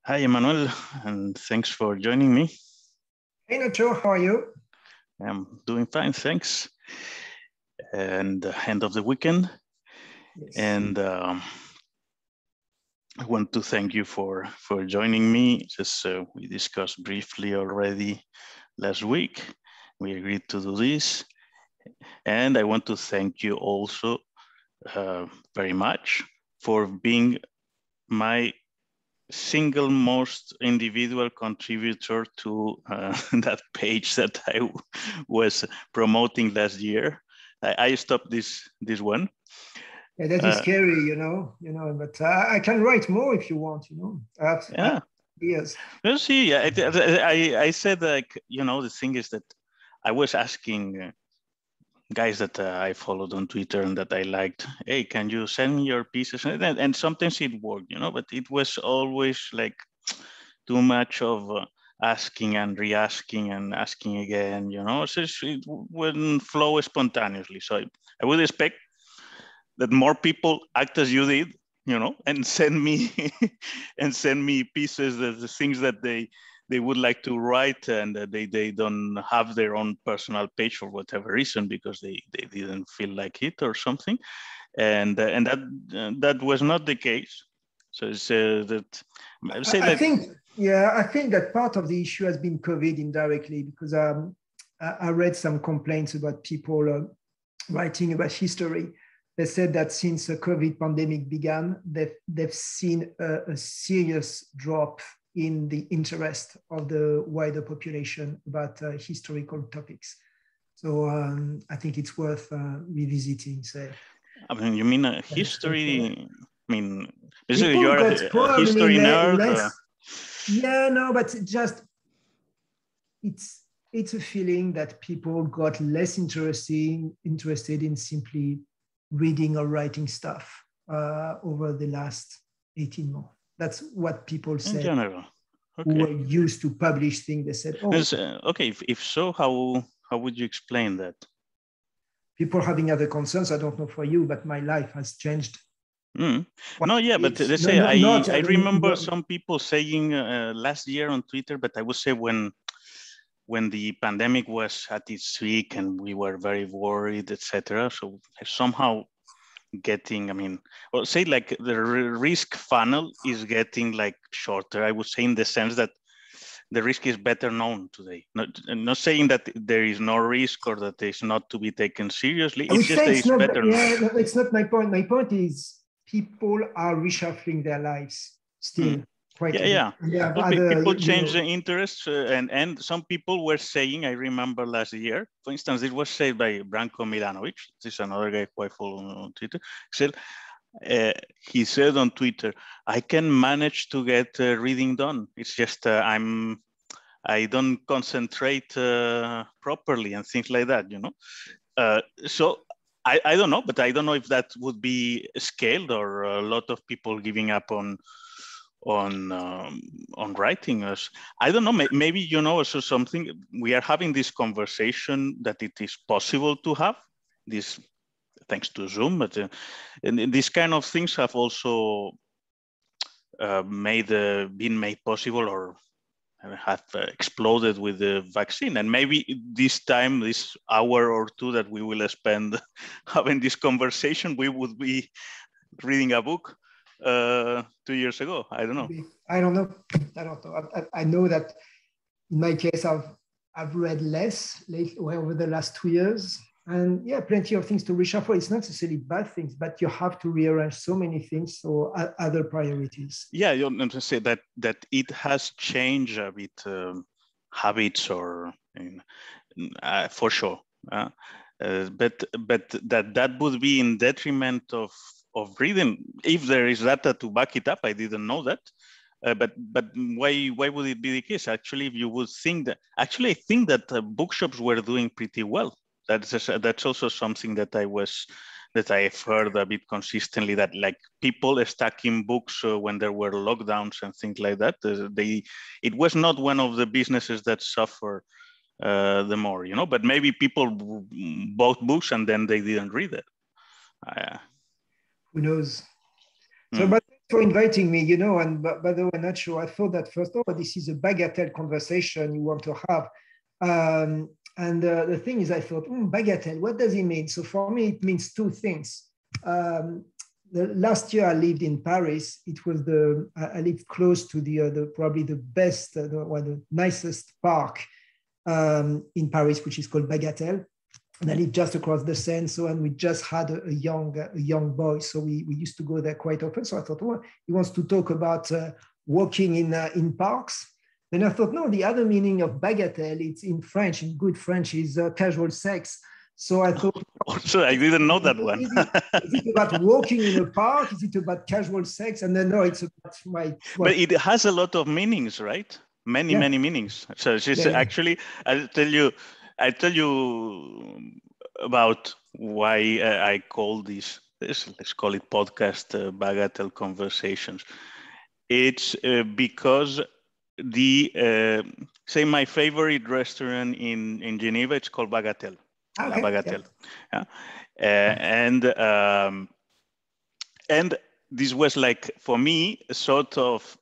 Hi, Emmanuel, and thanks for joining me. Hey, Nacho, how are you? I'm doing fine, thanks. And end of the weekend. Yes. And I want to thank you for joining me. Just we discussed briefly already last week. We agreed to do this. And I want to thank you also very much for being my single most individual contributor to that page that I was promoting last year. I stopped this one. Yeah, that is scary, but I can write more if you want, Yeah. Yes. Well, see, I said, like, the thing is that I was asking guys that I followed on Twitter and that I liked, hey, can you send me your pieces? And sometimes it worked, but it was always like too much of asking and re-asking and asking again, so it wouldn't flow spontaneously. So I would expect that more people act as you did, and send me and send me pieces, the things that they would like to write, and they don't have their own personal page for whatever reason, because they didn't feel like it or something. And that was not the case. So it's that I would say I that. think that part of the issue has been COVID indirectly, because I read some complaints about people writing about history. They said that since the COVID pandemic began, they've seen a serious drop in the interest of the wider population about historical topics. So I think it's worth revisiting. Say, I mean, you mean a history? I mean, basically, people you're got a probably history nerd. less. Yeah, no, but just it's a feeling that people got less interested in simply reading or writing stuff over the last 18 months. That's what people said. In general, Who okay. were used to publish things. They said, "Oh, okay. If so, how would you explain that?" People having other concerns. I don't know for you, but my life has changed. No, yeah, but let's say I remember some people saying last year on Twitter, but I would say when the pandemic was at its peak and we were very worried, etc. So somehow getting, I mean, well, say like the risk funnel is getting like shorter. I would say, in the sense that the risk is better known today. Not saying that there is no risk or that it's not to be taken seriously. It's just that it's better known. No, it's not my point. My point is people are reshuffling their lives still. Quite yeah. Well, people change the interests, and some people were saying, I remember last year, for instance, it was said by Branko Milanovic, this is another guy who I follow on Twitter, he said on Twitter, I can manage to get reading done. It's just I don't concentrate properly and things like that, so I don't know, but I don't know if that would be scaled or a lot of people giving up on writing us. I don't know, maybe, also something, we are having this conversation that it is possible to have this thanks to Zoom, but and these kind of things have also been made possible, or have exploded with the vaccine. And maybe this time, this hour or two that we will spend having this conversation, we would be reading a book 2 years ago. I don't know. I don't know. I know that in my case, I've read less over the last 2 years. And yeah, plenty of things to reshuffle. It's not necessarily bad things, but you have to rearrange so many things, so other priorities. Yeah, you want to say that it has changed a bit habits, or for sure. But that would be in detriment of reading. If there is data to back it up, I didn't know that. But why would it be the case? Actually, if you would think that, I think that bookshops were doing pretty well. That's also something that I've heard a bit consistently, that like people stacking books when there were lockdowns and things like that. It was not one of the businesses that suffered the more, but maybe people bought books and then they didn't read it. Who knows? So, but for inviting me, you know, and by the way, Nacho, I thought that first, oh, this is a bagatelle conversation you want to have. And the thing is, I thought, bagatelle, what does it mean? So for me, it means two things. The last year I lived in Paris. It was I lived close to the probably the best, the nicest park in Paris, which is called Bagatelle. And I lived just across the Seine. So, and we just had a young boy. So we used to go there quite often. So I thought, well, he wants to talk about walking in parks. Then I thought, no, the other meaning of bagatelle, it's in French, in good French, is casual sex. So I thought, so I didn't know that one. Is it about walking in a park? Is it about casual sex? And then no, it's about But it has a lot of meanings, right? Many meanings. So she's actually, I'll tell you about why I call this, let's call it podcast Bagatelle Conversations. It's because say my favorite restaurant in Geneva, it's called Bagatelle. La Bagatelle. Yeah. And this was like, for me, a sort of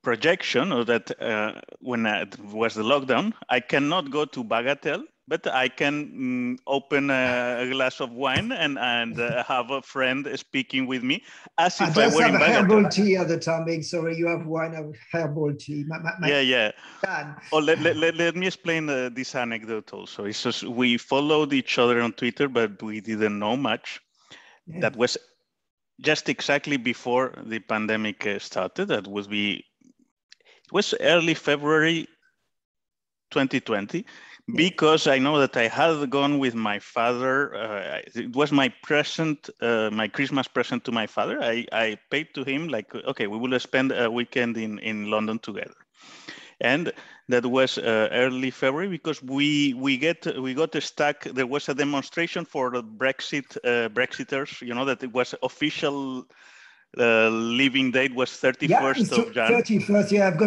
projection, or that when it was the lockdown, I cannot go to Bagatelle, but I can open a glass of wine and have a friend speaking with me as if I were in Bagatelle. I just have herbal tea at the time. Sorry, you have wine, I have herbal tea. Yeah. Oh, let me explain this anecdote also. It's just, we followed each other on Twitter, but we didn't know much. Yeah. That was just exactly before the pandemic started. It was early February 2020, because I know that I had gone with my father. It was my present, my Christmas present to my father. I paid to him, like, okay, we will spend a weekend in London together. And that was early February, because we got stuck. There was a demonstration for the Brexiters, you know, that it was official leaving date was 31st of January. 31st, yeah, I've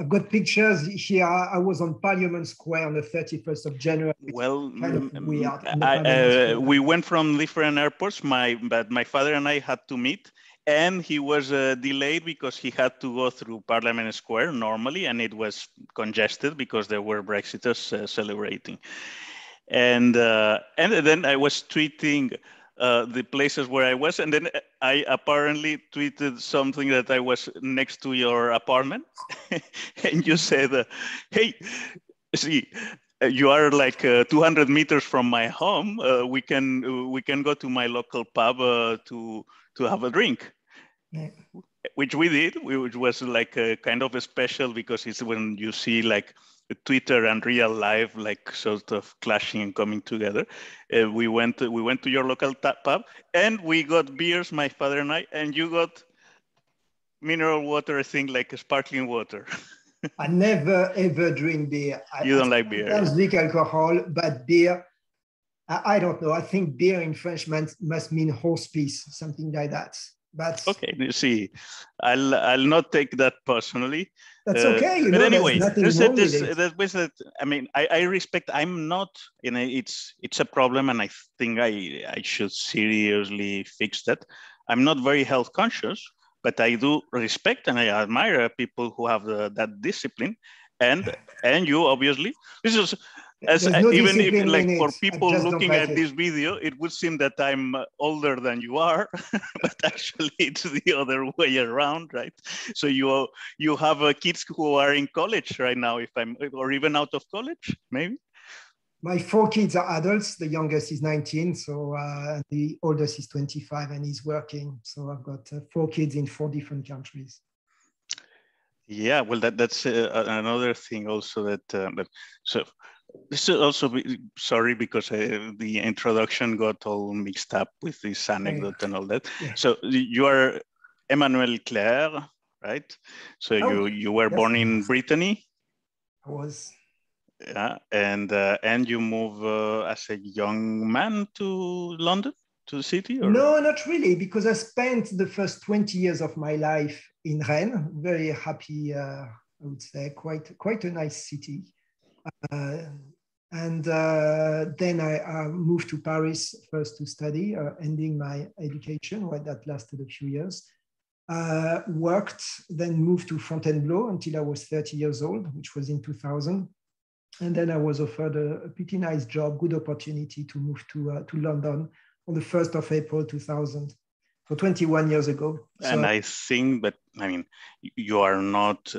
got pictures here. I was on Parliament Square on the 31st of January. Well, kind of weird. We went from different airports, but my father and I had to meet, and he was delayed because he had to go through Parliament Square normally, and it was congested because there were Brexiters celebrating. And then I was tweeting the places where I was, and then I apparently tweeted something that I was next to your apartment, and you said, "Hey, see, you are like 200 meters from my home. We can go to my local pub to have a drink." Yeah. Which we did, which was like kind of a special, because it's when you see like Twitter and real life, like sort of clashing and coming together. We went to your local pub, and we got beers, my father and I, and you got mineral water, I think, like a sparkling water. I never ever drink beer. You don't like beer? I drink alcohol, but beer, I don't know. I think beer in French must mean horse piece, something like that. But okay, you see, I'll not take that personally. That's okay. You but know, anyway, there's nothing wrong with it. I mean, I respect. I'm not. You know, it's a problem, and I think I should seriously fix that. I'm not very health conscious, but I do respect and I admire people who have that discipline, and you obviously. This is. Even if, like, for people looking at this video, it would seem that I'm older than you are, but actually it's the other way around, right? So you have kids who are in college right now, or even out of college, maybe? My 4 kids are adults. The youngest is 19, so the oldest is 25, and he's working. So I've got 4 kids in 4 different countries. Yeah, well, that's another thing also that so. This is also, sorry, because the introduction got all mixed up with this anecdote and all that. Yeah. So you are Emmanuel Clair, right? So you were born in Brittany. I was. Yeah, and you move as a young man to London, to the city? Or? No, not really, because I spent the first 20 years of my life in Rennes. Very happy, I would say, quite a nice city. And then I moved to Paris first to study, ending my education, where that lasted a few years. Worked, then moved to Fontainebleau until I was 30 years old, which was in 2000. And then I was offered a pretty nice job, good opportunity to move to London on the 1st of April 2000. So 21 years ago. And I think, but I mean, you are not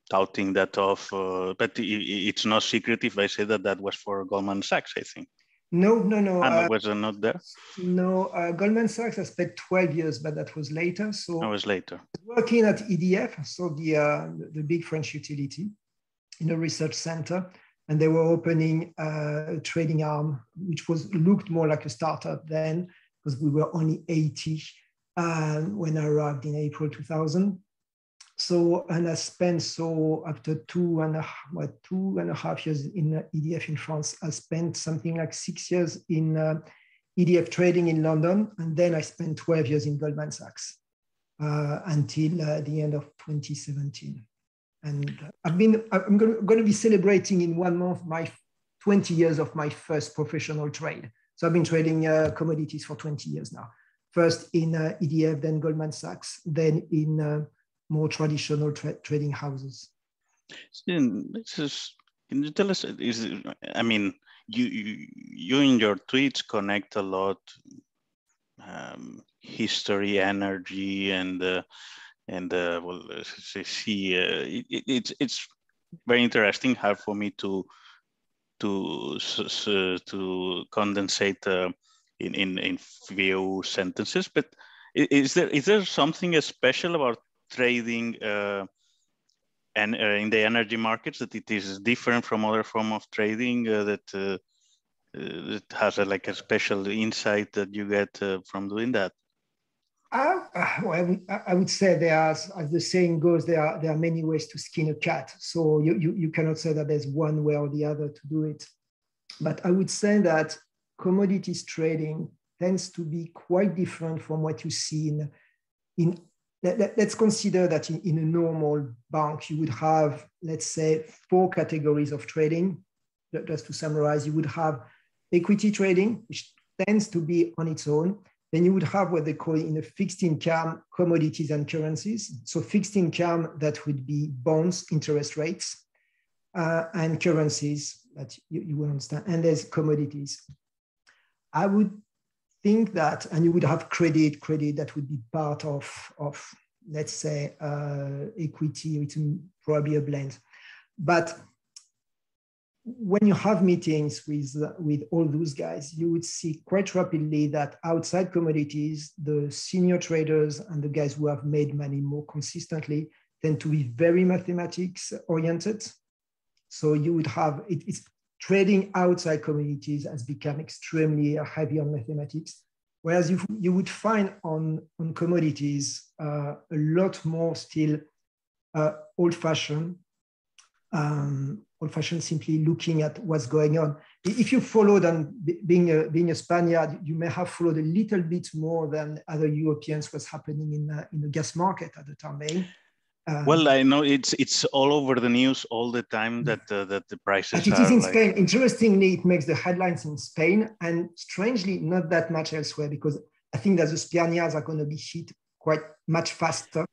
touting that off, but it's not secret if I say that that was for Goldman Sachs, I think. No. Was it not there? No, Goldman Sachs, I spent 12 years, but that was later. So I was later. Working at EDF, so the big French utility, in a research center, and they were opening a trading arm, which looked more like a startup then, because we were only 80 when I arrived in April 2000. So, and I spent, after two and a half years in EDF in France, I spent something like 6 years in EDF trading in London. And then I spent 12 years in Goldman Sachs until the end of 2017. And I'm going to be celebrating in 1 month my 20 years of my first professional trade. So I've been trading commodities for 20 years now. First in EDF, then Goldman Sachs, then in more traditional trading houses. Can you tell us? I mean, you in your tweets connect a lot history, energy, and well, see, it's very interesting. Hard for me to condensate in few sentences. But is there something special about trading and in the energy markets that it is different from other form of trading that has like a special insight that you get from doing that? I would say there are, as the saying goes, there are many ways to skin a cat. So you cannot say that there's one way or the other to do it. But I would say that commodities trading tends to be quite different from what you see in let's consider that in a normal bank, you would have, let's say, 4 categories of trading. Just to summarize, you would have equity trading, which tends to be on its own. Then you would have what they call in a fixed income, commodities and currencies. So fixed income, that would be bonds, interest rates, and currencies that you will understand. And there's commodities. I would think that, and you would have credit that would be part of let's say, equity, it's probably a blend. But when you have meetings with all those guys, you would see quite rapidly that outside commodities, the senior traders and the guys who have made money more consistently tend to be very mathematics oriented. So you would have, it's trading outside commodities has become extremely heavy on mathematics. Whereas you would find on commodities a lot more still old-fashioned simply looking at what's going on. If you followed, and being a Spaniard, you may have followed a little bit more than other Europeans what's happening in the gas market at the time being. Well, I know it's all over the news all the time that the prices but it is in Spain. Interestingly, it makes the headlines in Spain, and strangely, not that much elsewhere, because I think that the Spaniards are going to be hit quite much faster.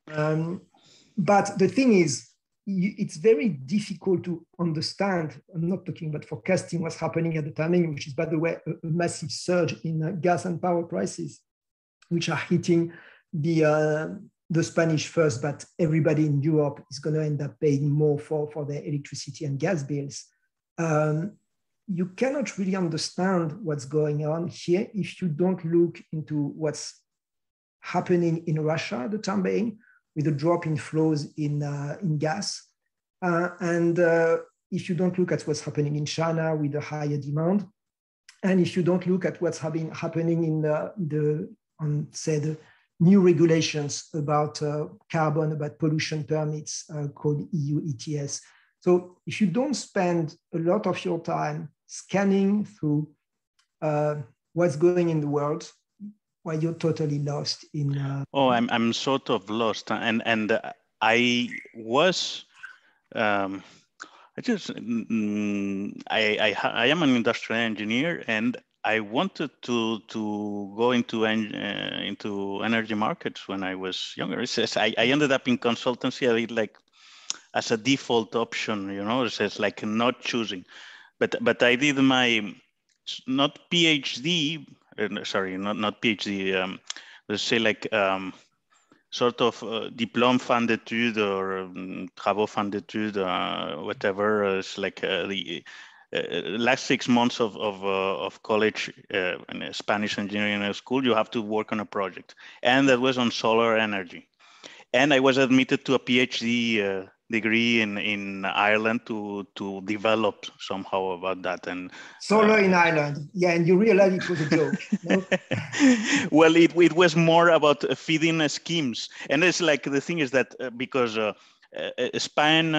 But the thing is, it's very difficult to understand. I'm not talking about forecasting what's happening at the timing, which is, by the way, a massive surge in gas and power prices, which are hitting the Spanish first, but everybody in Europe is going to end up paying more for their electricity and gas bills. You cannot really understand what's going on here if you don't look into what's happening in Russia at the time being, with a drop in flows in gas. And if you don't look at what's happening in China with a higher demand, and if you don't look at what's happening in the new regulations about carbon, about pollution permits called EU ETS. So if you don't spend a lot of your time scanning through what's going in the world, well, you're totally lost in. I'm sort of lost, and I was I am an industrial engineer, and I wanted to go into energy markets when I was younger. It says I ended up in consultancy. I did like as a default option, it says like not choosing, but I did my not PhD, sorry, not PhD. Let's say like sort of diplôme fin d'études or travaux fin d'études, whatever. It's like the last 6 months of college in a Spanish engineering school. You have to work on a project, and that was on solar energy. And I was admitted to a PhD degree in Ireland to develop somehow about that. And solar in Ireland, yeah, and you realized it was a joke, no? Well, it was more about feeding schemes, and it's like the thing is that because Spain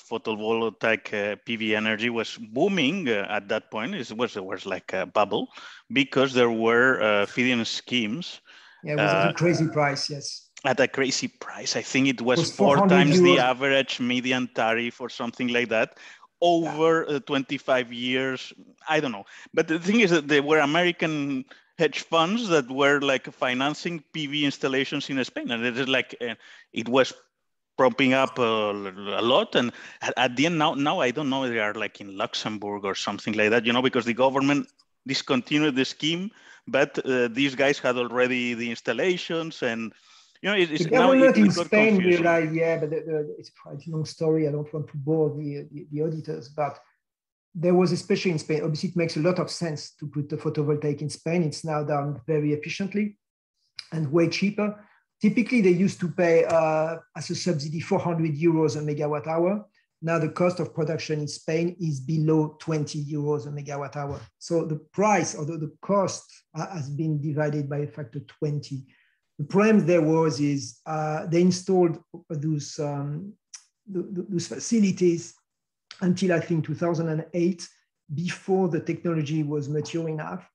photovoltaic PV energy was booming at that point. It was like a bubble because there were feeding schemes. Yeah, it was at a crazy price, yes. At a crazy price. I think it was 400 4 times euros. the average median tariff or something like that over 25 years. I don't know. But the thing is that there were American hedge funds that were like financing PV installations in Spain. And it is like, it was propping up a lot. And at the end, now I don't know, they are like in Luxembourg or something like that, because the government discontinued the scheme, but these guys had already the installations, and the government in got Spain confusing. realized, yeah, but it's quite a long story. I don't want to bore the auditors, but there was, especially in Spain, obviously it makes a lot of sense to put the photovoltaic in Spain. It's now done very efficiently and way cheaper. Typically, they used to pay as a subsidy 400 euros a megawatt hour. Now the cost of production in Spain is below 20 euros a megawatt hour. So the price, or the cost has been divided by a factor 20. The problem there is they installed those facilities until I think 2008, before the technology was mature enough.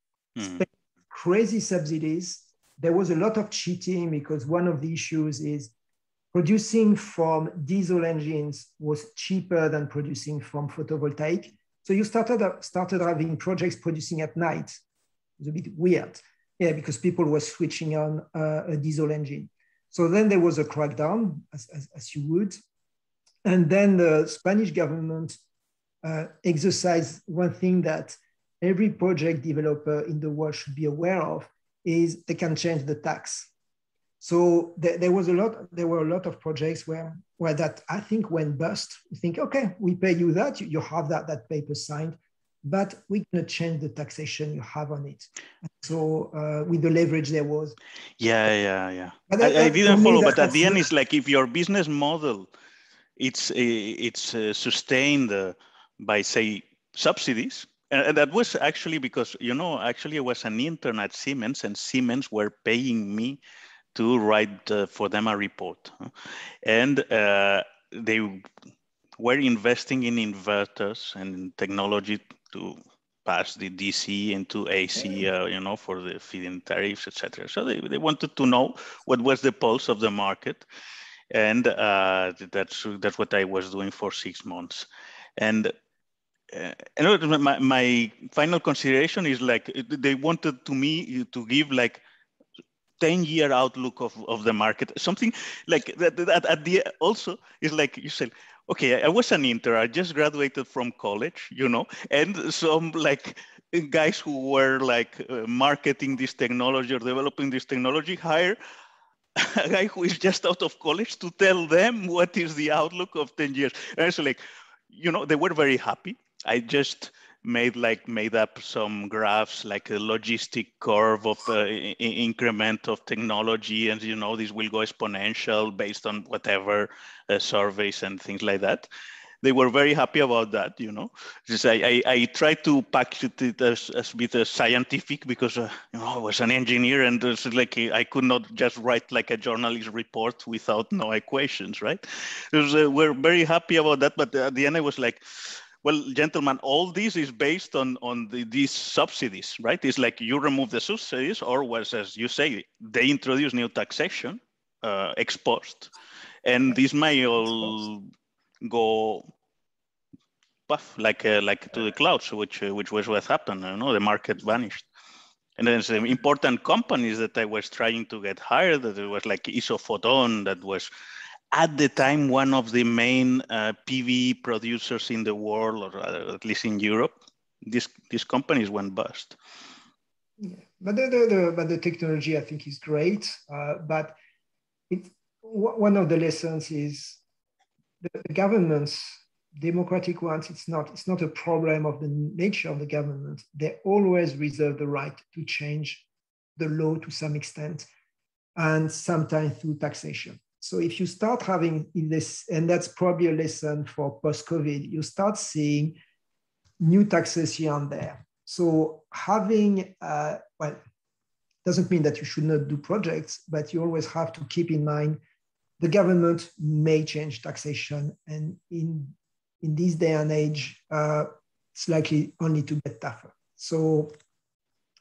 Crazy subsidies. There was a lot of cheating because one of the issues is producing from diesel engines was cheaper than producing from photovoltaic. So you started having projects producing at night. It was a bit weird. Yeah, because people were switching on a diesel engine. So then there was a crackdown, as you would. And then the Spanish government exercised one thing that every project developer in the world should be aware of, is they can change the tax. So there were a lot of projects where that I think went bust. You think, okay, we pay you that, you have that paper signed, but we're going to change the taxation you have on it. So with the leverage there was. Yeah. I didn't follow, but at the end, it's like if your business model, it's sustained by, say, subsidies. And that was actually because, actually it was an intern at Siemens, and Siemens were paying me to write for them a report. And they were investing in inverters and technology to pass the DC into AC, for the feed-in tariffs, etc. So they wanted to know what was the pulse of the market. And that's what I was doing for 6 months. And my final consideration is like they wanted me to give like 10-year outlook of the market, something like that. At the also is like you said, okay, I was an intern, I just graduated from college, and some like guys who were like marketing this technology or developing this technology hire a guy who is just out of college to tell them what is the outlook of 10 years. And it's like, they were very happy. I just made up some graphs, like a logistic curve of increment of technology, and this will go exponential based on whatever surveys and things like that. They were very happy about that, Just I tried to package it as a bit scientific because, I was an engineer, and it's like I could not just write like a journalist report without no equations, right? We're very happy about that, but at the end I was like, well, gentlemen, all this is based on these subsidies, right? It's like you remove the subsidies, or as you say, they introduce new taxation, ex post, and this may all go puff, like to the clouds, which was what happened. The market vanished. And then some important companies that I was trying to get hired, that it was like Isophoton, that was at the time one of the main PV producers in the world, or at least in Europe. These companies went bust. Yeah. But the technology, I think, is great. But one of the lessons is the governments, democratic ones, it's not a problem of the nature of the government. They always reserve the right to change the law to some extent, and sometimes through taxation. So if you start having this, and that's probably a lesson for post-COVID, you start seeing new taxes here and there. So having, doesn't mean that you should not do projects, but you always have to keep in mind the government may change taxation, and in this day and age, it's likely only to get tougher. So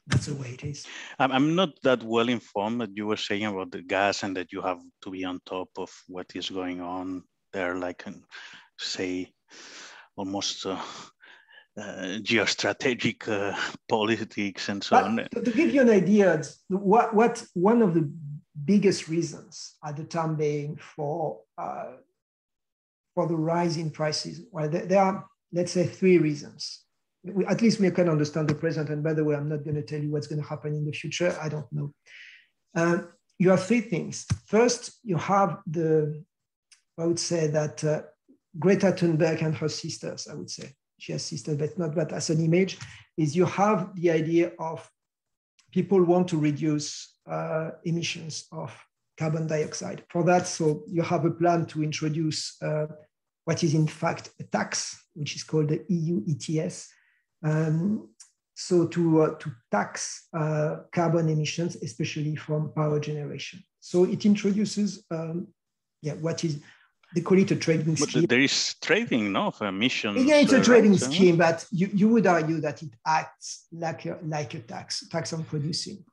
that's the way it is. I'm not that well informed, but you were saying about the gas and that you have to be on top of what is going on there, like, say, almost geostrategic politics and so on. To give you an idea, what one of the biggest reasons at the time being for the rise in prices, well, there are, let's say, three reasons. At least we can understand the present. And by the way, I'm not going to tell you what's going to happen in the future. I don't know. You have three things. First, you have I would say that Greta Thunberg and her sisters, I would say, she has sisters, but not that as an image, is you have the idea of people want to reduce emissions of carbon dioxide. For that, so you have a plan to introduce what is in fact a tax, which is called the EU ETS. So to tax carbon emissions, especially from power generation. So it introduces, what is, they call it a trading scheme. But there is trading, no, of emissions. Yeah, it's a trading scheme, but you would argue that it acts like a tax on producing,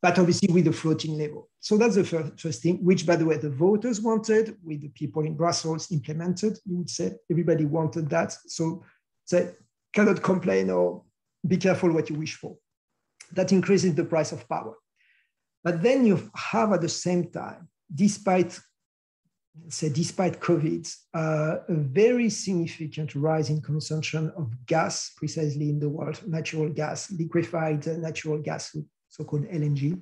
but obviously with a floating level. So that's the first thing, which, by the way, the voters wanted, with the people in Brussels implemented. You would say everybody wanted that. So cannot complain or be careful what you wish for. That increases the price of power. But then you have at the same time, despite COVID, a very significant rise in consumption of gas, precisely in the world, natural gas, liquefied natural gas, so-called LNG,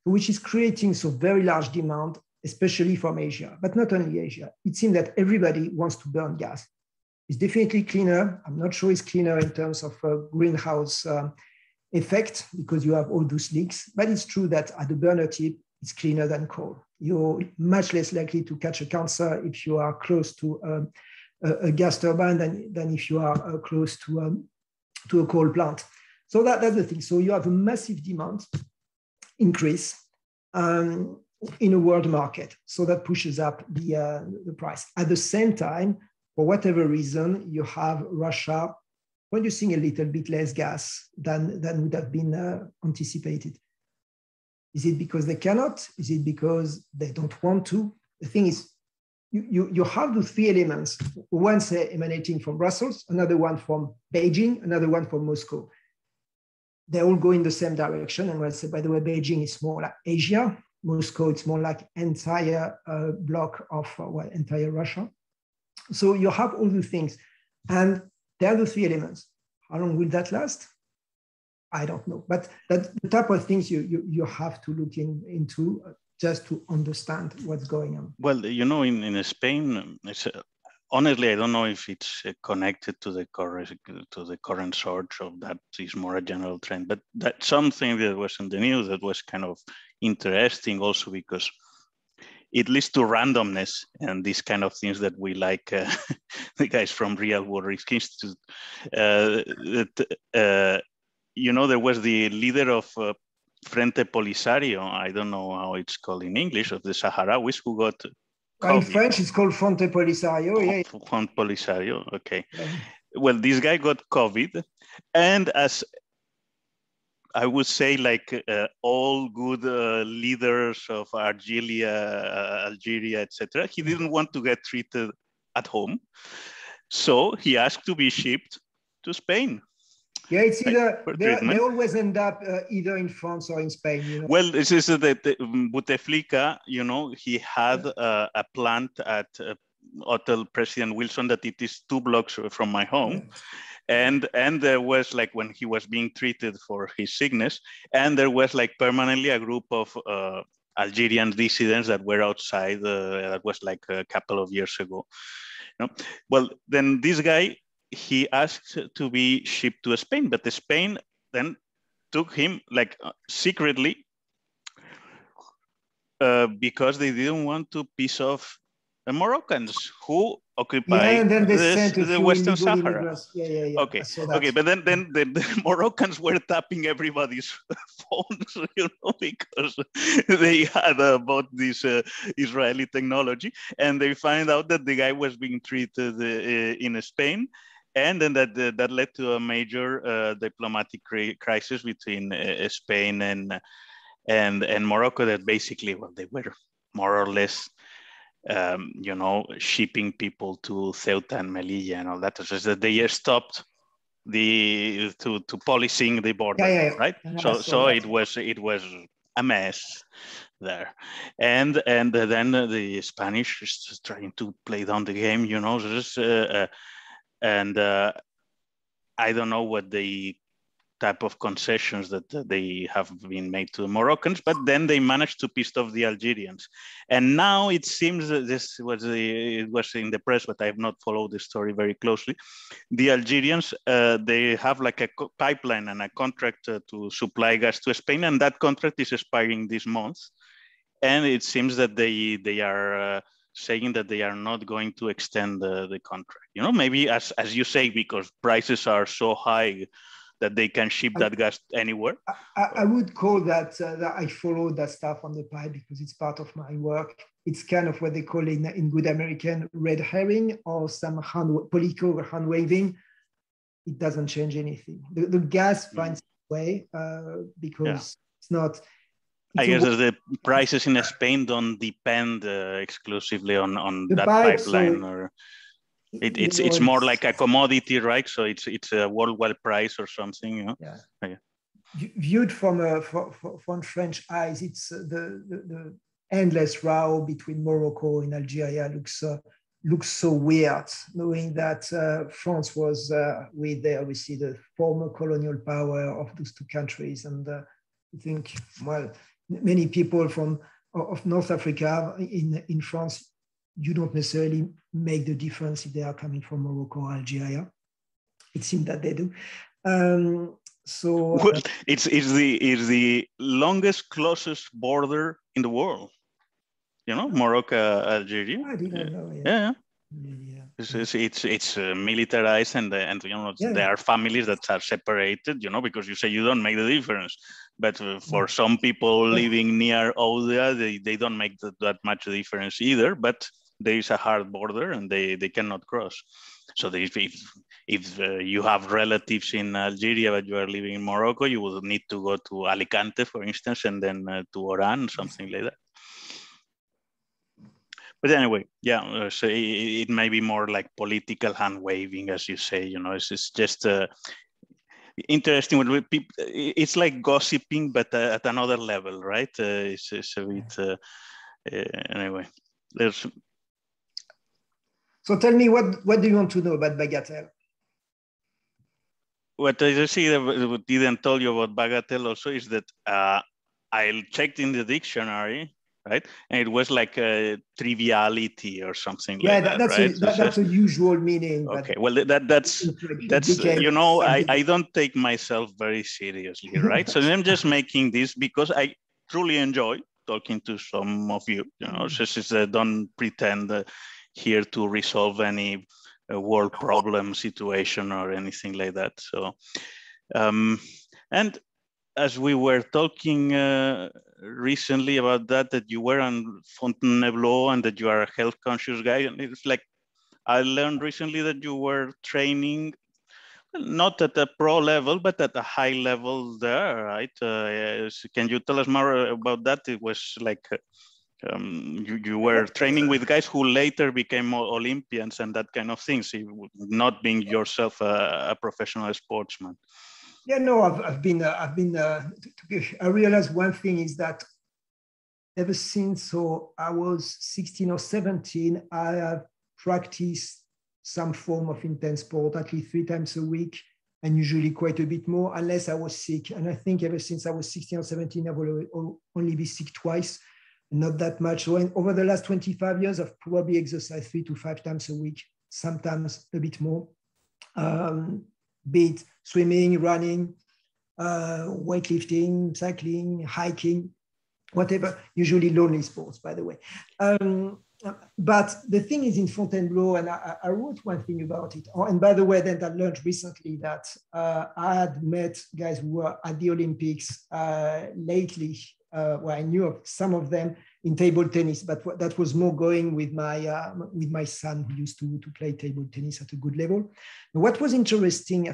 which is creating very large demand, especially from Asia, but not only Asia. It seems that everybody wants to burn gas. It's definitely cleaner. I'm not sure it's cleaner in terms of greenhouse effect, because you have all those leaks, but it's true that at the burner tip, it's cleaner than coal. You're much less likely to catch a cancer if you are close to a gas turbine than if you are close to a coal plant. So that's the thing. So you have a massive demand increase in a world market. So that pushes up the price. At the same time, for whatever reason, you have Russia producing a little bit less gas than would have been anticipated. Is it because they cannot? Is it because they don't want to? The thing is, you have the three elements, one say emanating from Brussels, another one from Beijing, another one from Moscow. They all go in the same direction. And we'll say, by the way, Beijing is more like Asia. Moscow, it's more like entire block of entire Russia. So you have all the things. And there are the three elements. How long will that last? I don't know. But that's the type of things you have to look into just to understand what's going on. Well, in Spain, honestly, I don't know if it's connected to the current surge of that is more a general trend, but that's something that was in the news that was kind of interesting also because it leads to randomness and these kind of things that we like, the guys from Real World Risk Institute. There was the leader of Frente Polisario, I don't know how it's called in English, of the Saharauis who got COVID. In French, it's called Frente Polisario. Yeah. Frente Polisario, okay. Yeah. Well, this guy got COVID, and as I would say, like all good leaders of Algeria, etc., he didn't want to get treated at home. So he asked to be shipped to Spain. Yeah, it's either they always end up either in France or in Spain. You know. Well, this is that Bouteflika, you know, he had a plant at Hotel President Wilson that it is 2 blocks from my home. Yeah. And there was like when he was being treated for his sickness, and there was like permanently a group of Algerian dissidents that were outside. That was like a couple of years ago. You know? Well, then this guy, he asked to be shipped to Spain, but Spain then took him like secretly because they didn't want to piss off the Moroccans who occupy the Western Sahara. Yeah. Okay, but then the Moroccans were tapping everybody's phones, you know, because they had bought this Israeli technology, and they find out that the guy was being treated in Spain. And then that led to a major diplomatic crisis between Spain and Morocco. That basically, well, they were more or less, you know, shipping people to Ceuta and Melilla and all that. So that they stopped to policing the border, right? So it was a mess there, and then the Spanish is trying to play down the game, you know, and I don't know what the type of concessions that they have been made to the Moroccans, but then they managed to piss off the Algerians. And now it seems that this was it was in the press, but I have not followed the story very closely. The Algerians, they have like a pipeline and a contract to supply gas to Spain, and that contract is expiring this month. And it seems that they are saying that they are not going to extend the contract. You know, maybe as you say, because prices are so high that they can ship that gas anywhere. I would call that, that I follow that stuff on the pipe because it's part of my work. It's kind of what they call in good American red herring or some political hand waving. It doesn't change anything. The gas finds a way because it's not. I guess the prices in Spain don't depend exclusively on that pipeline, or it's more like a commodity, right? So it's a worldwide price or something, you know. Yeah. Viewed from French eyes, it's the endless row between Morocco and Algeria looks so weird, knowing that France was with obviously the former colonial power of those two countries, and I think, well, many people of North Africa in France, you don't necessarily make the difference if they are coming from Morocco or Algeria. It seems that they do. Well, it's the longest, closest border in the world. You know, Morocco, Algeria. I didn't know. Yeah. It's militarized, and you know, there are families that are separated, you know, because you say you don't make the difference, but for some people living near Ouda, they don't make that much difference either, but there is a hard border and they cannot cross. So if you have relatives in Algeria but you are living in Morocco, you will need to go to Alicante, for instance, and then to Oran, something like that. But anyway, yeah, so it may be more like political hand waving, as you say, you know, it's just interesting when people, it's like gossiping, but at another level, right? It's a bit, anyway, there's. So tell me, what do you want to know about Bagatelle? What I didn't tell you about Bagatelle also is that I checked in the dictionary, right? And it was like a triviality or something like that, right? That's a usual meaning. Okay, well, that's you know, I don't take myself very seriously, right? So I'm just making this because I truly enjoy talking to some of you, you know, just don't pretend here to resolve any world problem situation or anything like that. So, and as we were talking recently about that you were on Fontainebleau and that you are a health conscious guy, and it's like I learned recently that you were training not at a pro level but at a high level there, right? Can you tell us more about that? It was like you were training with guys who later became Olympians and that kind of thing, so not being yourself a professional sportsman. Yeah, no, I realized one thing is that ever since I was 16 or 17, I have practiced some form of intense sport at least 3 times a week, and usually quite a bit more, unless I was sick. And I think ever since I was 16 or 17, I will only be sick twice, not that much. So over the last 25 years, I've probably exercised 3 to 5 times a week, sometimes a bit more. Be it swimming, running, weightlifting, cycling, hiking, whatever, usually lonely sports, by the way. But the thing is in Fontainebleau, and I wrote one thing about it. Oh, and by the way, then I learned recently that I had met guys who were at the Olympics lately, where I knew of some of them in table tennis, but that was more going with my son, who used to play table tennis at a good level. What was interesting in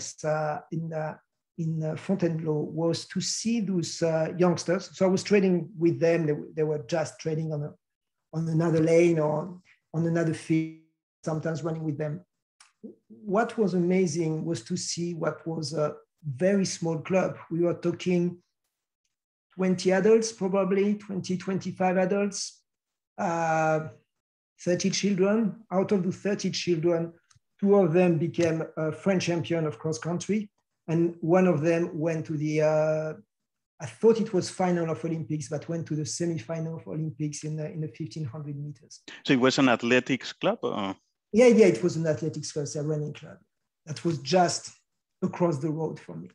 Fontainebleau was to see those youngsters. So I was training with them. They were just training on another lane or on another field, sometimes running with them. What was amazing was to see what was a very small club. We were talking 20 adults, probably 20, 25 adults, 30 children. Out of the 30 children, 2 of them became a French champion of cross country. And one of them went to the, I thought it was final of Olympics, but went to the semi-final of Olympics in the 1500 meters. So it was an athletics club? Or? Yeah, it was an athletics club, a running club. That was just across the road from me.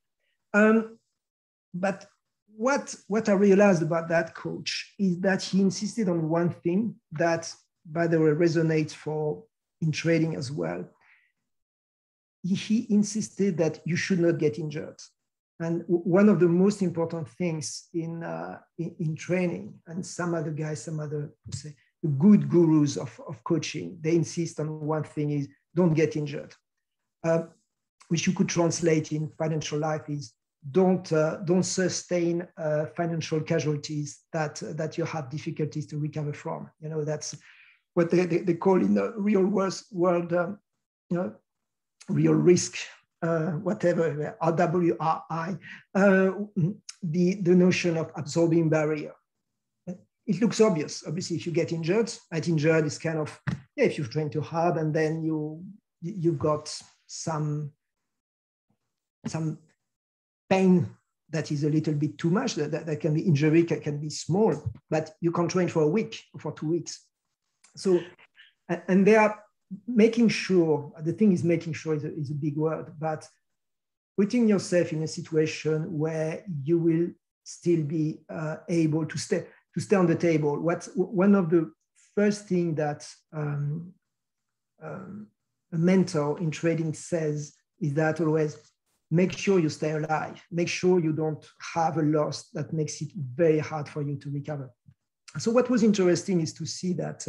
But what I realized about that coach is that he insisted on one thing that, by the way, resonates in trading as well. He insisted that you should not get injured. And one of the most important things in training, and some other say, the good gurus of coaching, they insist on one thing is don't get injured, which you could translate in financial life is don't sustain financial casualties that you have difficulties to recover from. You know, that's what they call in the real world, real risk, whatever, RWRI, the notion of absorbing barrier. It looks obvious. Obviously, if you get injured, is kind of, if you train too hard and then you've got some pain that is a little bit too much, that can be injury, can be small, but you can train for a week, for 2 weeks. So, and they are making sure, the thing is making sure is a big word, but putting yourself in a situation where you will still be able to stay on the table. One of the first things that a mentor in trading says is that always make sure you stay alive. Make sure you don't have a loss that makes it very hard for you to recover. So what was interesting is to see that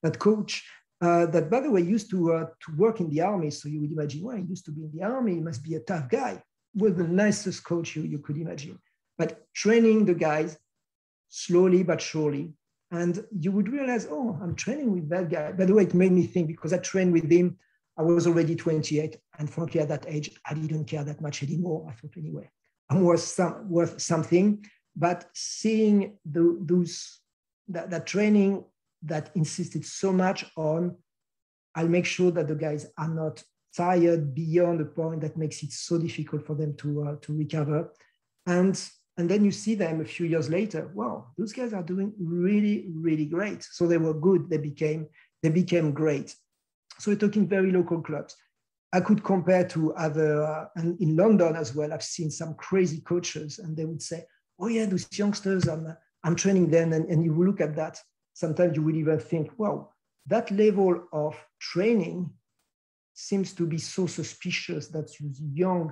that coach, that, by the way, used to work in the army. So you would imagine, well, he used to be in the army. He must be a tough guy. Was the nicest coach you could imagine. But training the guys slowly but surely. And you would realize, oh, I'm training with that guy. By the way, it made me think, because I trained with him, I was already 28. And frankly, at that age, I didn't care that much anymore. I thought, anyway, I'm worth something. But seeing that training that insisted so much on, I'll make sure that the guys are not tired beyond the point that makes it so difficult for them to recover. And then you see them a few years later, wow, those guys are doing really, really great. So they were good, they became great. So we're talking very local clubs. I could compare to other, and in London as well, I've seen some crazy coaches and they would say, oh yeah, those youngsters, I'm training them. And you look at that, sometimes you would even think, wow, that level of training seems to be so suspicious that these young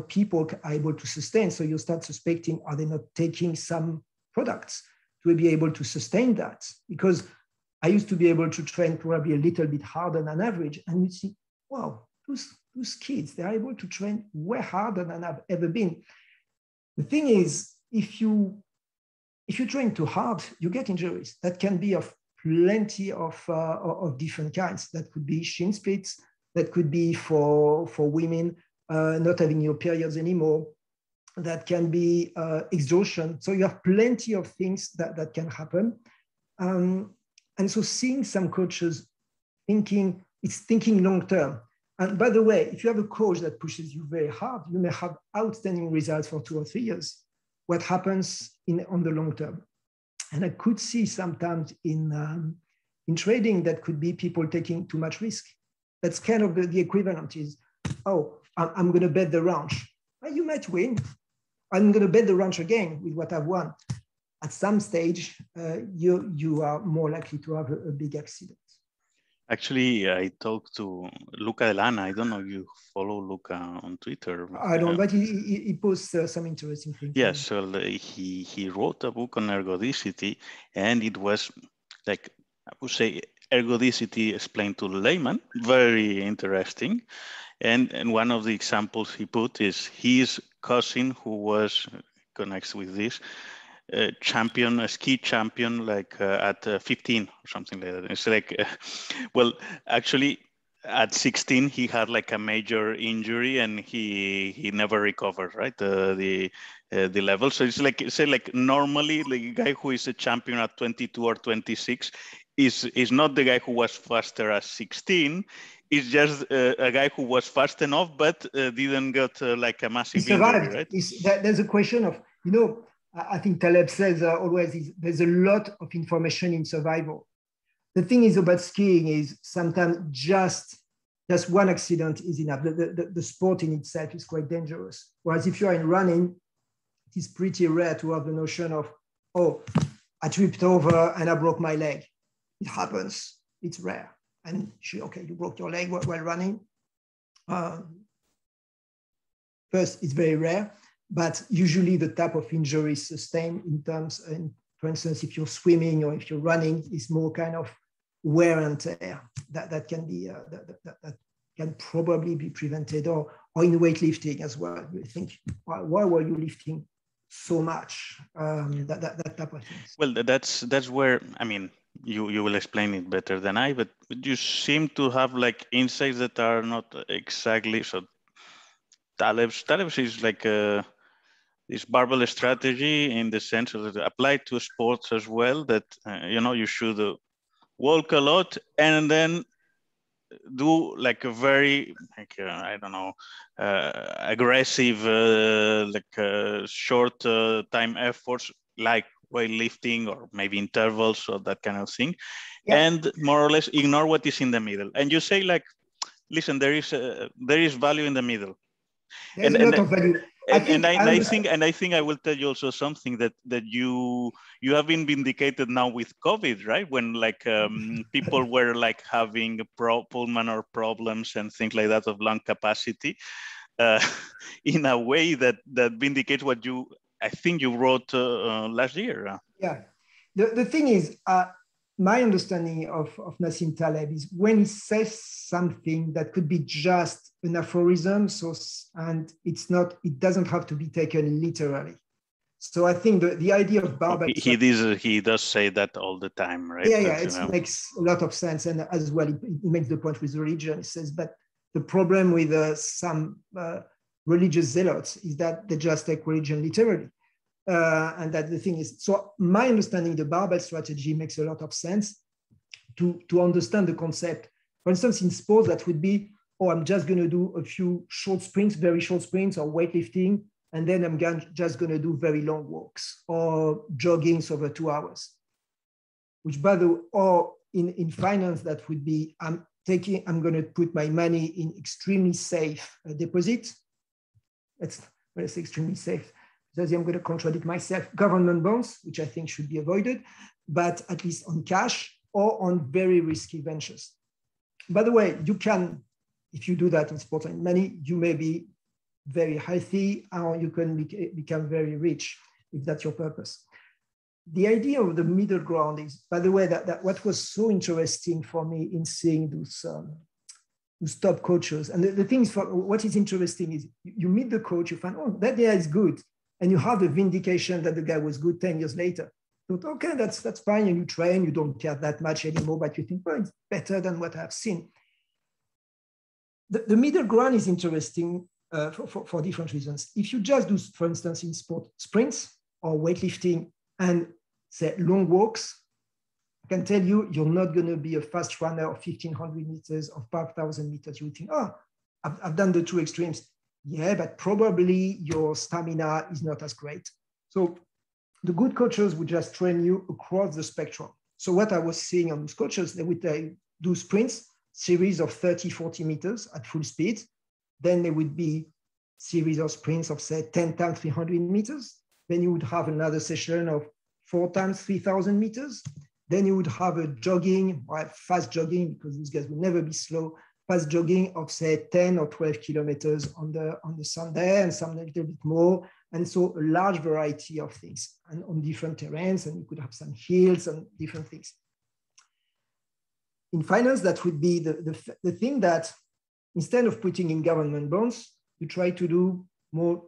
people are able to sustain. So you start suspecting, are they not taking some products to be able to sustain that? Because I used to be able to train probably a little bit harder than average. And you see, wow, those kids, they're able to train way harder than I've ever been. The thing is, if you if you train too hard, you get injuries. That can be of plenty of different kinds. That could be shin splits. That could be for women not having your periods anymore. That can be exhaustion. So you have plenty of things that can happen. And so seeing some coaches thinking long term. And by the way, if you have a coach that pushes you very hard, you may have outstanding results for 2 or 3 years. What happens on the long term? And I could see sometimes in trading that could be people taking too much risk. That's kind of the equivalent is, oh, I'm going to bet the ranch. Well, you might win. I'm going to bet the ranch again with what I've won. At some stage, you are more likely to have a big accident. Actually, I talked to Luca Delana. I don't know if you follow Luca on Twitter. I don't, but he posts some interesting things. Yes, so he wrote a book on ergodicity, and it was like, I would say, ergodicity explained to the layman, very interesting. And one of the examples he put is his cousin, who connects with this, a ski champion, like at 15 or something like that. It's like, well, actually, at 16 he had like a major injury and he never recovered, right? The level. So it's like, say, like normally the guy who is a champion at 22 or 26 is not the guy who was faster at 16. It's just a guy who was fast enough, but didn't get like a massive injury, right? There's a question of, I think Taleb says always there's a lot of information in survival. The thing is about skiing is sometimes just one accident is enough. The sport in itself is quite dangerous. Whereas if you are in running, it is pretty rare to have the notion of, oh, I tripped over and I broke my leg. It happens. It's rare. And okay, you broke your leg while running. First, it's very rare. But usually the type of injury sustained for instance, if you're swimming or if you're running, is more kind of wear and tear that can be that can probably be prevented, or in weightlifting as well. You think, why were you lifting so much? That type of things. Well, that's where, I mean, you will explain it better than I, but you seem to have like insights that are not exactly so. Taleb's is like this barbell strategy in the sense that applied to sports as well, that you should walk a lot and then do like a very aggressive short time efforts like weightlifting or maybe intervals or that kind of thing. Yeah. And more or less ignore what is in the middle. And you say like, listen, there is value in the middle. There's a lot of value. I think I will tell you also something that you have been vindicated now with COVID, right? When like people were like having pulmonary problems and things like that of lung capacity, in a way that vindicates what I think you wrote last year. Yeah, the thing is, my understanding of Nassim Taleb is when he says something that could be just an aphorism, and it doesn't have to be taken literally. So I think the idea of barbell. He does say that all the time, right? Yeah, it makes a lot of sense, and as well, he makes the point with religion. He says, but the problem with some religious zealots is that they just take religion literally. And that the thing is, so my understanding the barbell strategy makes a lot of sense to understand the concept. For instance, in sports, that would be, I'm just going to do a few short sprints, very short sprints, or weightlifting, and then I'm just going to do very long walks or joggings over 2 hours. Which, or in finance, that would be, I'm going to put my money in extremely safe deposit. Let's say extremely safe. I'm going to contradict myself. Government bonds, which I think should be avoided, but at least on cash or on very risky ventures. By the way, you can, if you do that in sport and money, you may be very healthy, or you can become very rich if that's your purpose. The idea of the middle ground is, by the way, that what was so interesting for me in seeing those top coaches. And the thing is, what is interesting is you meet the coach, you find, that guy is good. and you have the vindication that the guy was good 10 years later. Thought, okay, that's fine, and you train, you don't care that much anymore, but you think, well, it's better than what I've seen. The middle ground is interesting for different reasons. If you just do, for instance, in sport, sprints or weightlifting and say long walks, I can tell you, you're not going to be a fast runner of 1,500 meters or 5,000 meters. You would think, oh, I've done the two extremes. Yeah, but probably your stamina is not as great. So the good coaches would just train you across the spectrum. So what I was seeing on those coaches, they would do sprints, series of 30, 40 meters at full speed. Then there would be series of sprints of, say, 10 times 300 meters. Then you would have another session of 4 times 3,000 meters. Then you would have a jogging, or fast jogging, because these guys will never be slow, fast jogging of, say, 10 or 12 kilometers on the Sunday, and some a little bit more. And so a large variety of things and on different terrains, and you could have some hills and different things. In finance, that would be the thing that instead of putting in government bonds, you try to do more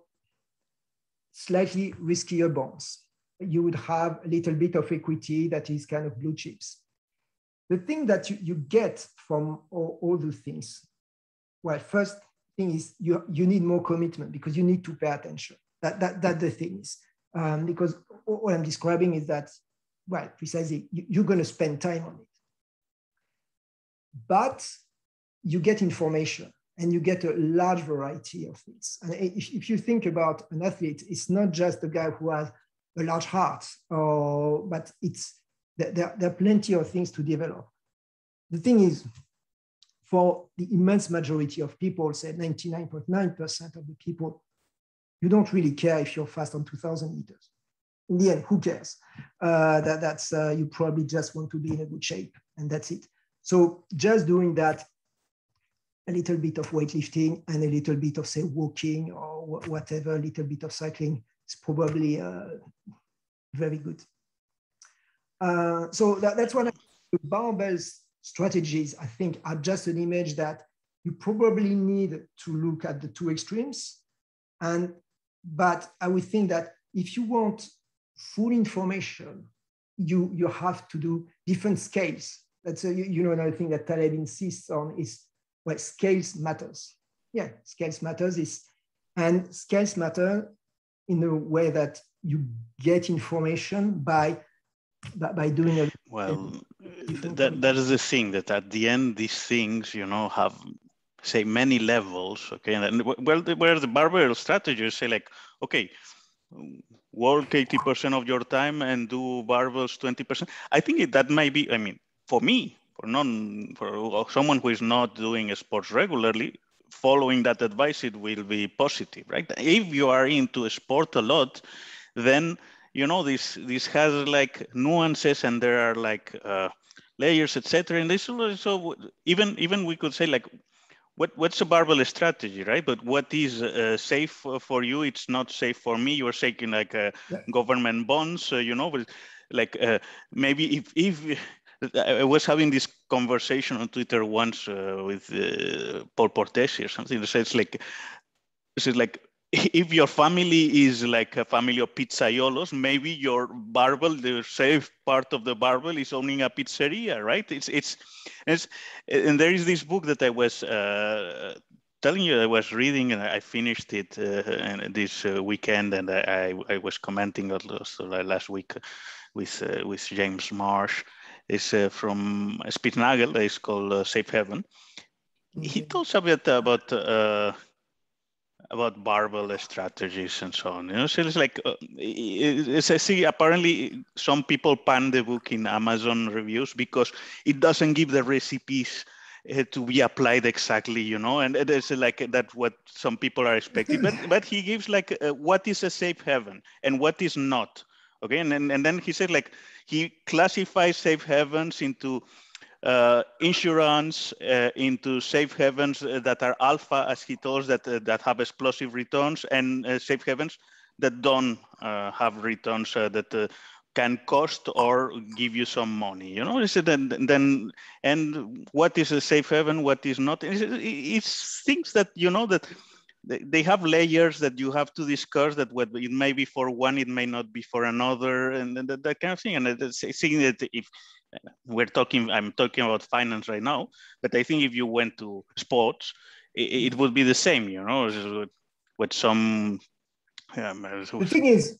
slightly riskier bonds. You would have a little bit of equity that is kind of blue chips. The thing that you get from all those things, well, first thing is you need more commitment because you need to pay attention. That the thing is, because what I'm describing is that, well, precisely, you're going to spend time on it. But you get information and you get a large variety of things. And if you think about an athlete, it's not just the guy who has a large heart, but there are plenty of things to develop. The thing is, for the immense majority of people, say 99.9% of the people, you don't really care if you're fast on 2,000 meters. In the end, who cares? You probably just want to be in a good shape, and that's it. So just doing that, a little bit of weightlifting and a little bit of, say, walking or whatever, a little bit of cycling is probably very good. So that's one of the barbell strategies, I think, are just an image that you probably need to look at the two extremes. But I would think that if you want full information, you have to do different scales. That's another thing that Taleb insists on is, well, scales matters. Yeah, scales matters and scales matter in a way that you get information by doing a. Well, that is the thing, that at the end, these things, have, say, many levels, okay? And where the barbell strategies say, like, okay, work 80% of your time and do barbells 20%. I think that might be, I mean, for me, for someone who is not doing sports regularly, following that advice, it will be positive, right? If you are into a sport a lot, then this has like nuances, and there are like layers, etc. And this, so even we could say, like, what's a barbell strategy, right? But what is safe for you, it's not safe for me. You're taking like government bonds, but like maybe if I was having this conversation on Twitter once with Paul Portesi or something that says, like, if your family is like a family of pizzaiolos, maybe your barbell, the safe part of the barbell, is owning a pizzeria, right? And there is this book that I was telling you I was reading, and I finished it this weekend, and I was commenting also last week with James Marsh. It's from Spitznagel. It's called Safe Haven. Mm-hmm. He talks a bit about barbell strategies and so on. So it's like, I see, apparently some people pan the book in Amazon reviews because it doesn't give the recipes to be applied exactly, and it's like that's what some people are expecting. But he gives like what is a safe haven and what is not. Okay, and then he said, like, he classifies safe havens into insurance, into safe havens that are alpha, as he tells, that have explosive returns, and safe havens that don't have returns that can cost or give you some money. Then and what is a safe haven, what is not? It's things that that they have layers that you have to discuss, that what it may be for one, it may not be for another, and that kind of thing. And it's saying that if I'm talking about finance right now, but I think if you went to sports, it would be the same, you know, with some. The thing is,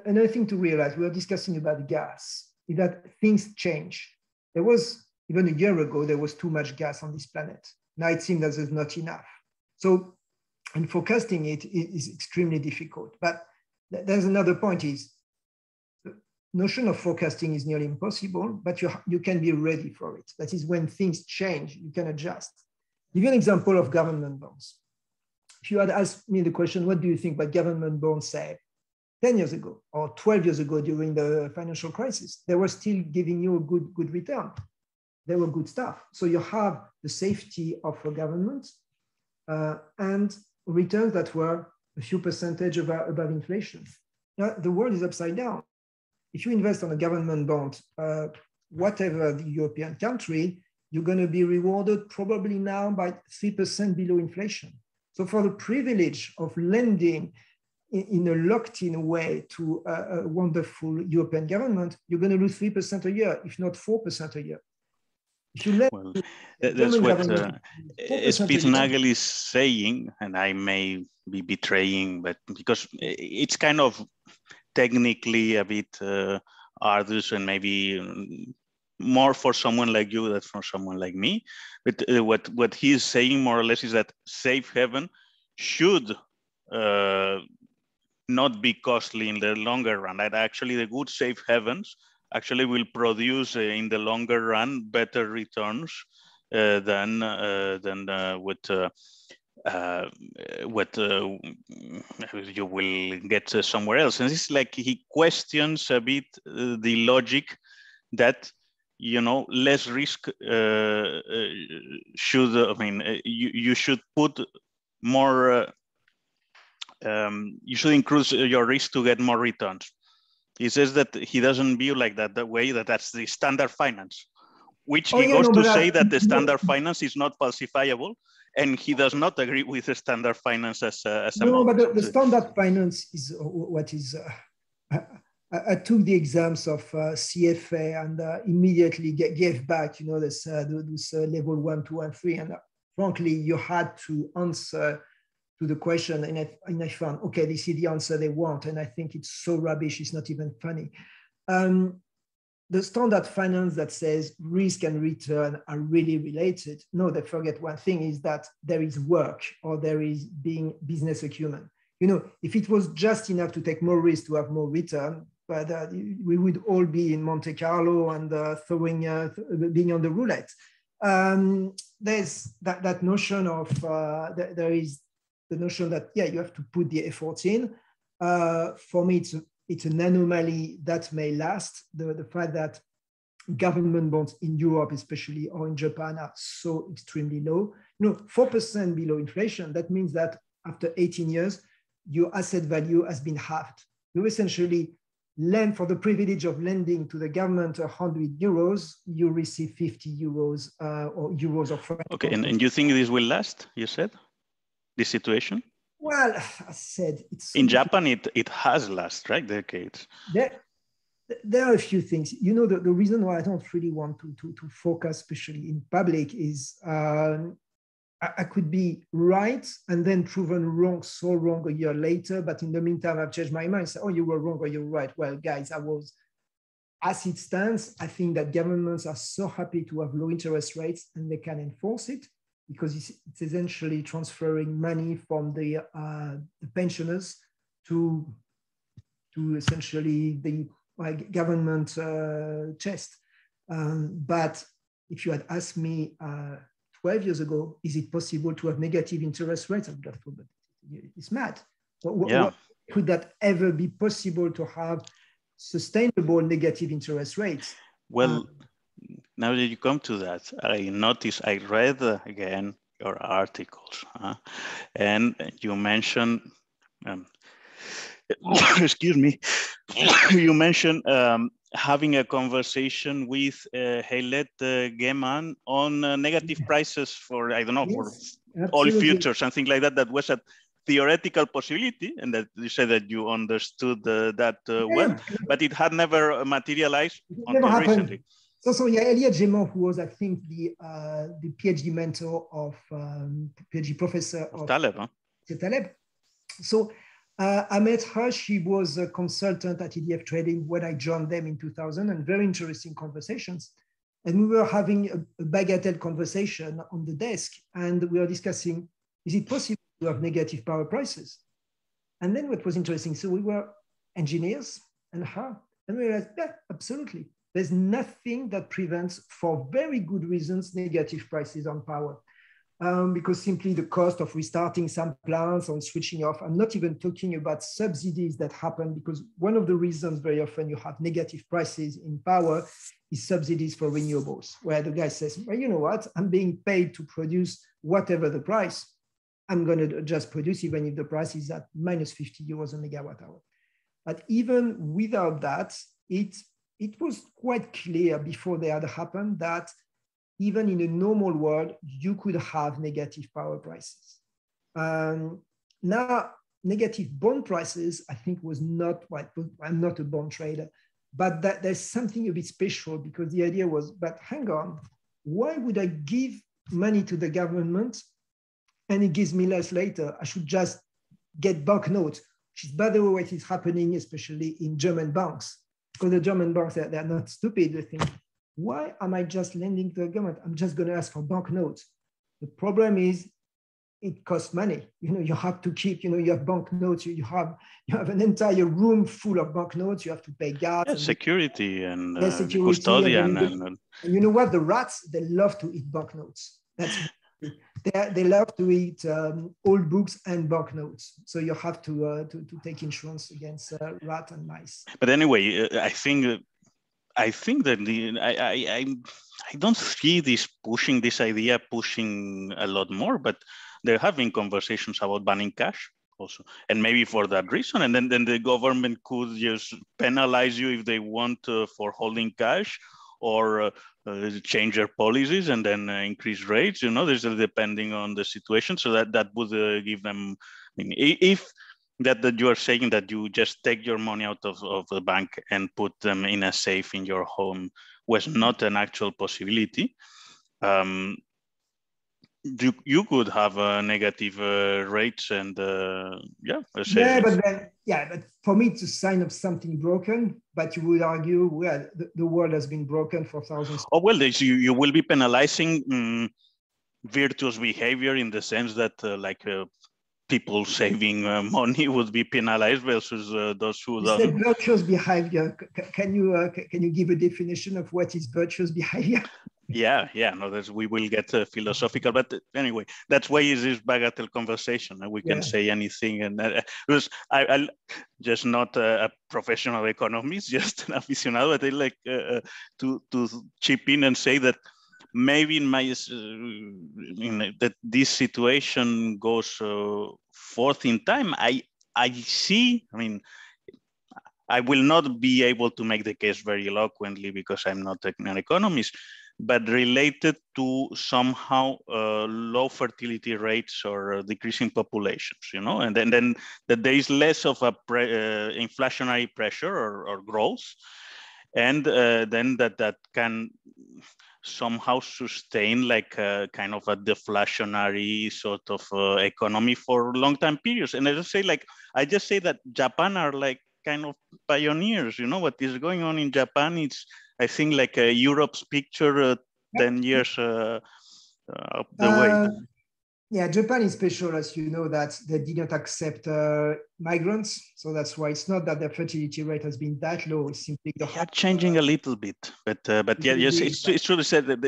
another thing to realize, we were discussing about gas, is that things change. There was, even a year ago, there was too much gas on this planet. Now it seems that there's not enough. So, and forecasting it is extremely difficult. But there's another point is, the notion of forecasting is nearly impossible, but you can be ready for it. That is, when things change, you can adjust. I'll give you an example of government bonds. If you had asked me the question, what do you think about government bonds, say, 10 years ago or 12 years ago during the financial crisis, they were still giving you a good return. They were good stuff. So you have the safety of a government and returns that were a few percentage above inflation. Now, the world is upside down. If you invest on a government bond, whatever the European country, you're going to be rewarded probably now by 3% below inflation. So for the privilege of lending in a locked-in way to a wonderful European government, you're going to lose 3% a year, if not 4% a year. If you lend, well, that's what Spitznagel is saying, and I may be betraying, but because it's kind of technically a bit arduous and maybe more for someone like you than for someone like me. But what he's saying more or less is that safe haven should not be costly in the longer run. That actually the good safe havens actually will produce in the longer run better returns than what you will get somewhere else. And it's like he questions a bit the logic that, you know, less risk should, you should put more, you should increase your risk to get more returns. He says that he doesn't view like that, the way that's the standard finance, which he goes to say that the standard finance is not falsifiable, and he does not agree with the standard finance as a no, model. But the standard finance is what is, I took the exams of CFA and immediately gave back, you know, this level 1, 2, and 3. And frankly, you had to answer to the question, and I found, okay, this is the answer they want, and I think it's so rubbish, it's not even funny. The standard finance that says risk and return are really related, no, they forget one thing, is that there is work, or there is being business acumen. You know, if it was just enough to take more risk to have more return, but we would all be in Monte Carlo and being on the roulette. There's that notion of, there is the notion that, yeah, you have to put the efforts in. For me, it's an anomaly that may last. The fact that government bonds in Europe, especially, or in Japan, are so extremely low. You know, 4% below inflation, that means that after 18 years, your asset value has been halved. You essentially lend, for the privilege of lending to the government 100 euros, you receive 50 euros or euros of French. Okay, and you think this will last, you said, this situation? Well, I said it's... In Japan, it has last, right, decades. There are a few things. You know, the reason why I don't really want to focus, especially in public, is I could be right and then proven wrong, so wrong a year later, but in the meantime, I've changed my mind. So, oh, you were wrong or you're right. Well, guys, I was. As it stands, I think that governments are so happy to have low interest rates and they can enforce it, because it's essentially transferring money from the pensioners to essentially the government chest. But if you had asked me 12 years ago, is it possible to have negative interest rates? I would have thought that it's mad. What could that ever be possible, to have sustainable negative interest rates? Well, now that you come to that, I noticed, I read again your articles, and you mentioned, excuse me, you mentioned having a conversation with Heilet Geman on negative prices for, I don't know, yes, for all absolutely. future, something like that. That was a theoretical possibility, and that you said that you understood that well, but it had never materialized until recently. So yeah, Elliot Gemon, who was, I think, the PhD mentor of PhD professor of Taleb, huh? Taleb. So I met her. She was a consultant at EDF Trading when I joined them in 2000, and very interesting conversations. And we were having a bagatelle conversation on the desk, and we were discussing, is it possible to have negative power prices? And then what was interesting, so we were engineers and her, and we realized, yeah, absolutely. There's nothing that prevents, for very good reasons, negative prices on power. Because simply the cost of restarting some plants or switching off. I'm not even talking about subsidies that happen, because one of the reasons very often you have negative prices in power is subsidies for renewables, where the guy says, well, you know what, I'm being paid to produce whatever the price. I'm going to just produce even if the price is at minus 50 euros a megawatt hour. But even without that, it was quite clear before they had happened that even in a normal world, you could have negative power prices. Now, negative bond prices, I think, was not what, I'm not a bond trader, but that there's something a bit special, because the idea was, but hang on, why would I give money to the government and it gives me less later? I should just get banknotes, which is, by the way, what is happening, especially in German banks, because the German banks, they're not stupid. They think, why am I just lending to the government? I'm just going to ask for banknotes. The problem is it costs money. You have to keep, you have banknotes, you have an entire room full of banknotes, you have to pay gas. Yeah, security and security, custodian. And you know what? The rats, they love to eat banknotes. That's they love to eat old books and banknotes. So you have to take insurance against rat and mice. But anyway, I think that I don't see this idea pushing a lot more, but there have been conversations about banning cash also, and maybe for that reason, and then the government could just penalize you if they want for holding cash, or change their policies and then increase rates. There's depending on the situation, so that would give them. I mean, if that you are saying that you just take your money out of the bank and put them in a safe in your home was not an actual possibility, you could have negative rates and but for me it's a sign of something broken. But you would argue, well, the world has been broken for thousands. Oh well, you will be penalizing virtuous behavior, in the sense that people saving money would be penalized versus those who don't. You said virtuous behavior. Can you give a definition of what is virtuous behavior? Yeah, no, we will get philosophical, but anyway, that's why is this bagatelle conversation, and we can say anything. And because I just not a professional economist, just an aficionado, but I like to chip in and say that maybe that this situation goes forth in time. I see. I mean, I will not be able to make the case very eloquently because I'm not an economist, but related to somehow low fertility rates or decreasing populations, and then that there is less of a inflationary pressure or growth, and then that can somehow sustain like a kind of a deflationary sort of economy for long time periods. And I just say that Japan are like kind of pioneers. What is going on in Japan, it's I think like Europe's picture 10 years up the way. Yeah, Japan is special, as you know, that they didn't accept migrants. So that's why it's not that their fertility rate has been that low. It's simply changing a little bit, but yeah, yes, it's true to say that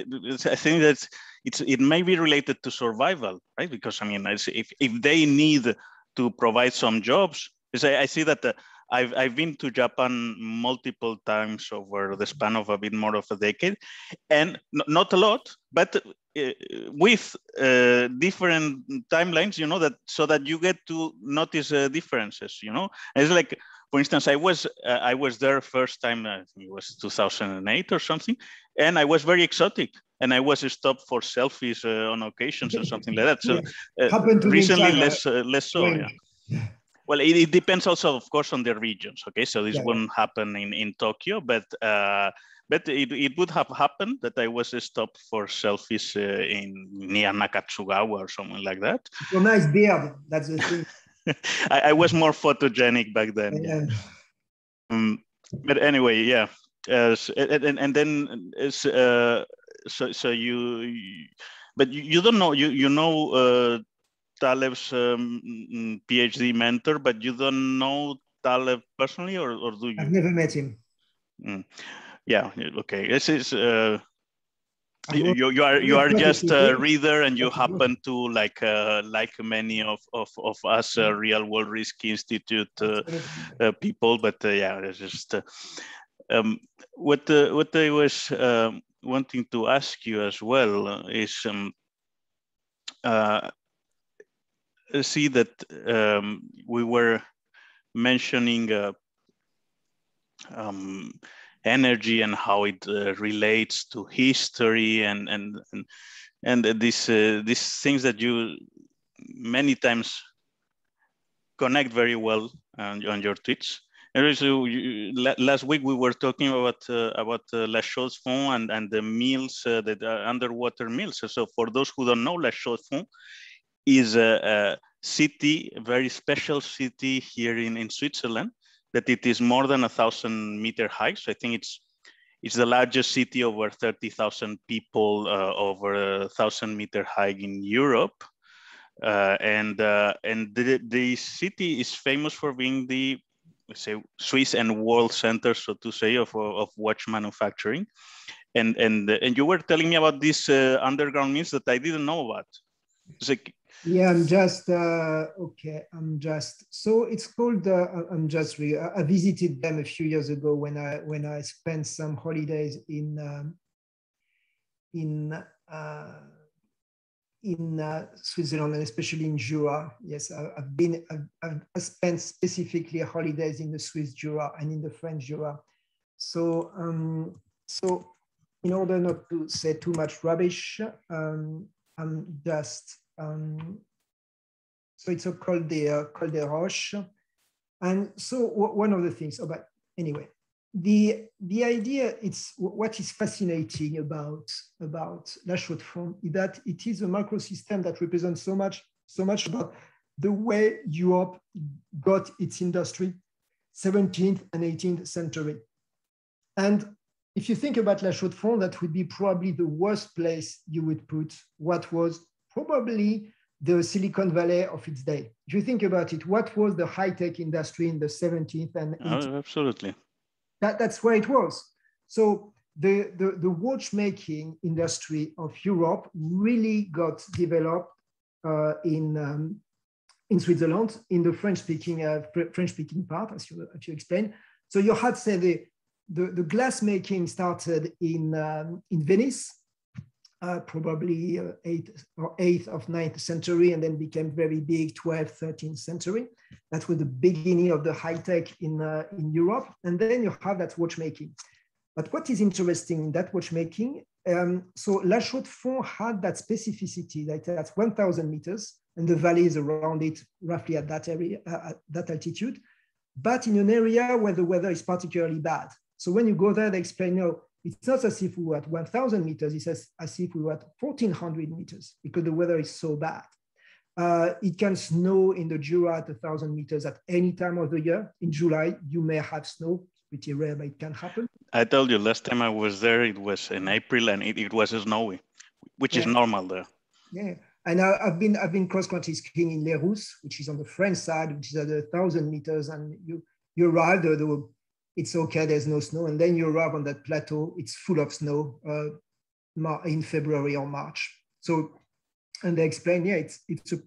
I think that it may be related to survival, right? Because I mean, if they need to provide some jobs, I see that I've been to Japan multiple times over the span of a bit more of a decade, and not a lot, but with different timelines, that so that you get to notice differences. It's like, for instance, I was there first time, I think it was 2008 or something, and I was very exotic, and I was stopped for selfies on occasions or something like that. So happened to recently, me in China, less so, yeah. Well, it depends also, of course, on the regions. Okay, so this wouldn't happen in Tokyo, but it would have happened that I was stopped for selfies in near Nakatsugawa or something like that. Your nice beard, that's the thing. I was more photogenic back then. Yeah. But anyway, yeah. And then so but you don't know, you know Taleb's PhD mentor, but you don't know Taleb personally, or do you? I've never met him. Yeah. Okay. This is you are just a reader, and you happen to like many of us Real World Risk Institute people. But yeah, it's just what I was wanting to ask you as well is see that we were mentioning energy and how it relates to history and these things that you many times connect very well on your tweets. And so last week we were talking about La Chaux-de-Fonds and the mills, that are underwater mills. So for those who don't know, La Chaux-de-Fonds is a city, a very special city here in Switzerland, that it is more than 1,000-meter high. So I think it's the largest city over 30,000 people, over 1,000-meter high in Europe. And the city is famous for being the, let's say, Swiss and world center, so to say, of watch manufacturing. And you were telling me about these underground mills that I didn't know about. Like, yeah, I'm just okay. So it's called. I visited them a few years ago when I spent some holidays in Switzerland, and especially in Jura. Yes, I've spent specifically holidays in the Swiss Jura and in the French Jura. So in order not to say too much rubbish, I'm just so it's a Col des Roches, and so one of the things about anyway. The idea, it's what is fascinating about La Chaux-de-Fonds is that it is a microsystem that represents so much about the way Europe got its industry, 17th and 18th century. And if you think about La Chaux-de-Fonds, that would be probably the worst place you would put what was probably the Silicon Valley of its day. If you think about it, what was the high-tech industry in the 17th and 18th? Oh, absolutely. That's where it was. So the watchmaking industry of Europe really got developed in Switzerland, in the French-speaking part, as you explained. So you had, say, the glass making started in Venice, probably 8th or 9th century, and then became very big 12th, 13th century. That was the beginning of the high tech in Europe. And then you have that watchmaking. But what is interesting in that watchmaking, so La Chaux-de-Fonds had that specificity, that that's 1,000 meters, and the valleys around it roughly at that area, at that altitude, but in an area where the weather is particularly bad. So when you go there, they explain, no, it's not as if we were at 1,000 meters, it's as if we were at 1,400 meters because the weather is so bad. It can snow in the Jura at 1,000 meters at any time of the year. In July, you may have snow. It's pretty rare, but it can happen. I told you last time I was there, it was in April, and it was snowy, which is normal there. Yeah, and I've been cross-country skiing in Les Rousses, which is on the French side, which is at 1,000 meters, and you arrive, it's okay, there's no snow, and then you arrive on that plateau, it's full of snow in February or March. So, and they explain, yeah, it's a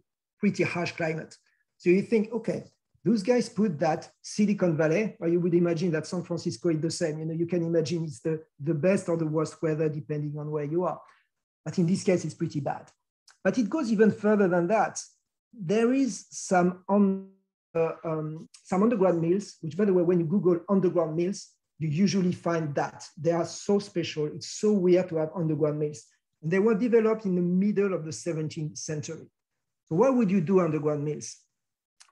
pretty harsh climate. So you think, okay, those guys put that Silicon Valley, or you would imagine that San Francisco is the same. You know, you can imagine it's the best or the worst weather depending on where you are. But in this case, it's pretty bad. But it goes even further than that. There is some some underground mills, which, by the way, when you Google underground mills, you usually find that. They are so special. It's so weird to have underground mills. And they were developed in the middle of the 17th century. So why would you do underground mills?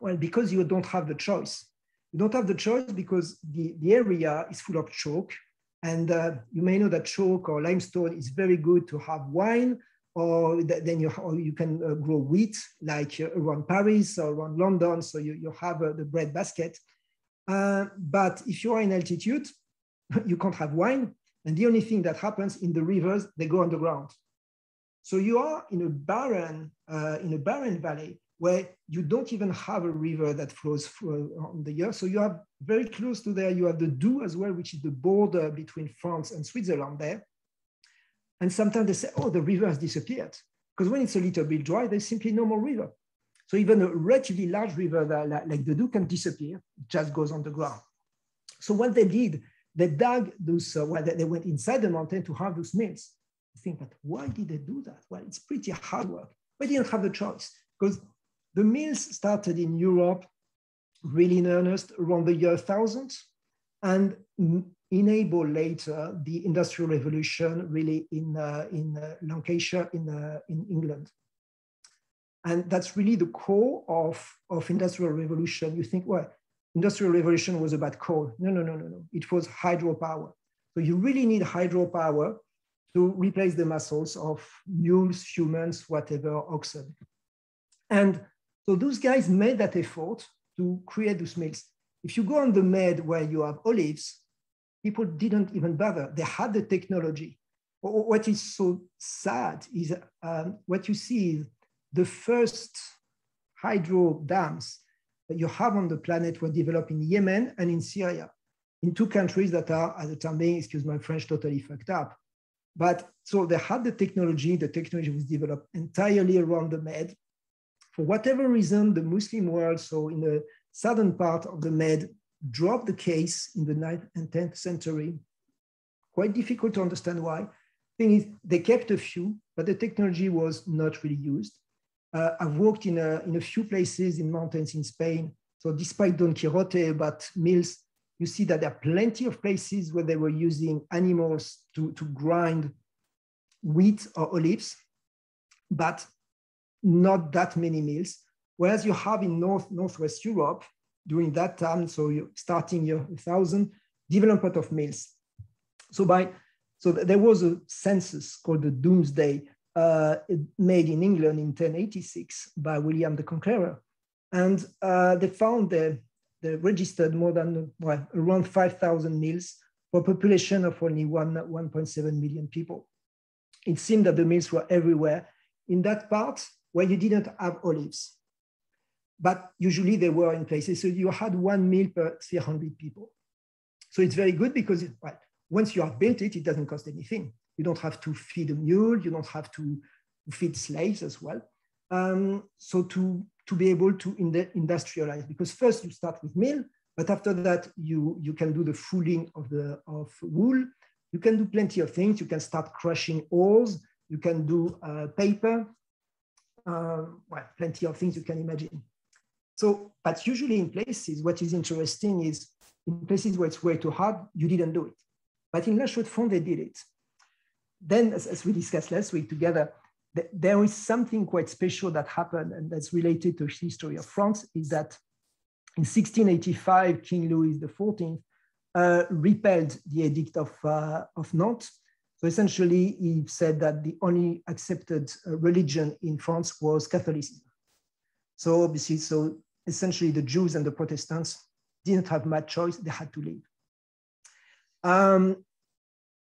Well, because you don't have the choice. You don't have the choice because the area is full of chalk. And you may know that chalk or limestone is very good to have wine, or then you can grow wheat, like around Paris or around London. So you have the bread basket. But if you are in altitude, you can't have wine. And the only thing that happens in the rivers, they go underground. So you are in a barren valley where you don't even have a river that flows on the earth. So you have very close to there, you have the Doubs as well, which is the border between France and Switzerland there. And sometimes they say, oh, the river has disappeared. Because when it's a little bit dry, there's simply no more river. So even a relatively large river like the Doubs can disappear, it just goes underground. So what they did, they dug those, they went inside the mountain to have those mills. You think, but why did they do that? Well, it's pretty hard work. They didn't have the choice because the mills started in Europe really in earnest around the year 1000 and enable later the Industrial Revolution really in Lancashire in England. And that's really the core of Industrial Revolution. You think, well, Industrial Revolution was about coal. No. It was hydropower. So you really need hydropower to replace the muscles of mules, humans, whatever, oxen. And so those guys made that effort to create those mills. If you go on the Med where you have olives, people didn't even bother. They had the technology. What is so sad is what you see is the first hydro dams that you have on the planet were developed in Yemen and in Syria, in two countries that are, at the time being, excuse my French, totally fucked up. But so they had the technology was developed entirely around the Med. For whatever reason, the Muslim world, so in the southern part of the Med, dropped the case in the 9th and 10th century. Quite difficult to understand why. Thing is, they kept a few, but the technology was not really used. I've worked in a few places in mountains in Spain. So despite Don Quixote about mills, you see that there are plenty of places where they were using animals to grind wheat or olives, but not that many mills. Whereas you have in Northwest Europe during that time, so you're starting year 1000, development of mills. So there was a census called the Doomsday made in England in 1086 by William the Conqueror. And they found they registered more than, around 5,000 mills for a population of only 1.7 million people. It seemed that the mills were everywhere in that part where you didn't have olives. But usually they were in places, so you had 1 mill per 300 people. So it's very good because once you have built it, it doesn't cost anything. You don't have to feed a mule, you don't have to feed slaves as well. So to be able to industrialize, because first you start with mill, but after that you can do the fulling of wool. You can do plenty of things. You can start crushing ores. You can do paper. Plenty of things you can imagine. So, but usually in places, what is interesting is in places where it's way too hard, you didn't do it. But in La Chaux-de-Fonds, they did it. Then, as we discussed last week together, there is something quite special that happened, and that's related to the history of France, is that in 1685, King Louis XIV repealed the Edict of Nantes. So essentially, he said that the only accepted religion in France was Catholicism. So obviously, so essentially the Jews and the Protestants didn't have much choice, they had to leave.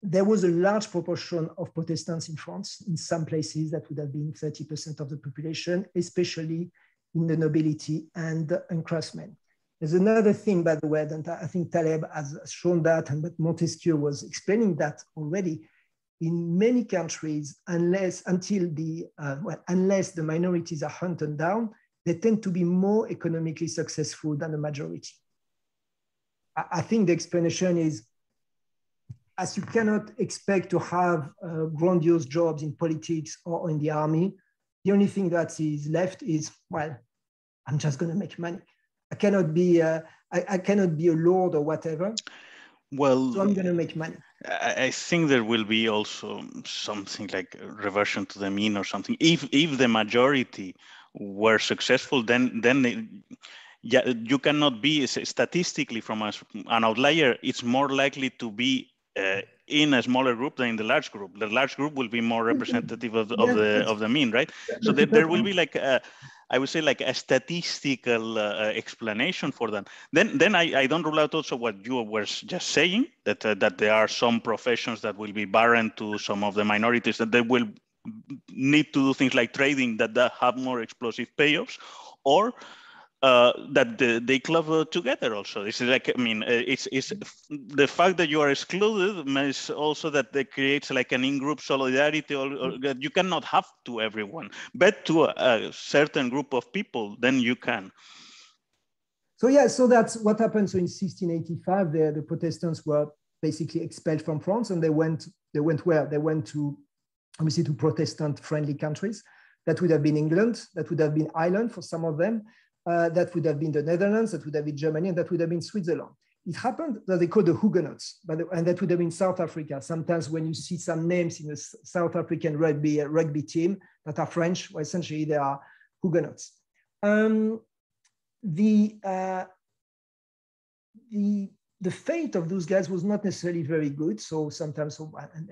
There was a large proportion of Protestants in France. In some places, that would have been 30% of the population, especially in the nobility and craftsmen. There's another thing, by the way, that I think Taleb has shown that, and but Montesquieu was explaining that already. In many countries, unless the minorities are hunted down, they tend to be more economically successful than the majority. I think the explanation is, as you cannot expect to have grandiose jobs in politics or in the army, the only thing that is left is, I'm just going to make money. I cannot be I cannot be a lord or whatever. Well, so I'm going to make money. I think there will be also something like a reversion to the mean or something. If the majority were successful, then yeah, you cannot be statistically from an outlier. It's more likely to be in a smaller group than in the large group. The large group will be more representative of the mean, right? So there will be like I would say like a statistical explanation for that. Then I don't rule out also what you were just saying, that that there are some professions that will be barren to some of the minorities, that they will need to do things like trading that have more explosive payoffs, or that they club together also. It's like, I mean, it's the fact that you are excluded means also that it creates like an in-group solidarity, or that you cannot have to everyone, but to a certain group of people, then you can. So yeah, so that's what happened. So in 1685, the Protestants were basically expelled from France, and they went where? They went to, obviously, to Protestant-friendly countries. That would have been England, that would have been Ireland for some of them, that would have been the Netherlands, that would have been Germany, and that would have been Switzerland. It happened that they called the Huguenots, and that would have been South Africa. Sometimes when you see some names in the South African rugby team that are French, well, essentially they are Huguenots. The fate of those guys was not necessarily very good. So sometimes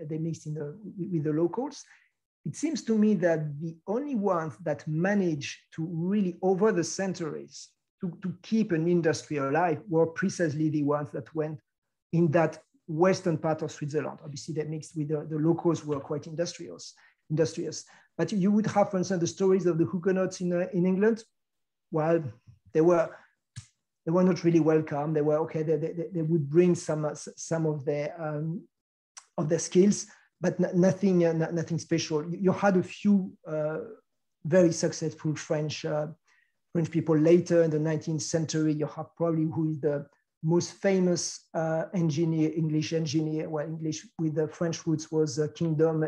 they mixed with the locals. It seems to me that the only ones that managed to really, over the centuries, to keep an industry alive were precisely the ones that went in that western part of Switzerland. Obviously, they mixed with the locals who were quite industrious. But you would have, for instance, the stories of the Huguenots in England. Well, they were not really welcome. They were okay. They would bring some of their skills, but nothing special. You had a few very successful French people later in the 19th century. You have probably who is the most famous English engineer, well, English with the French roots, was Isambard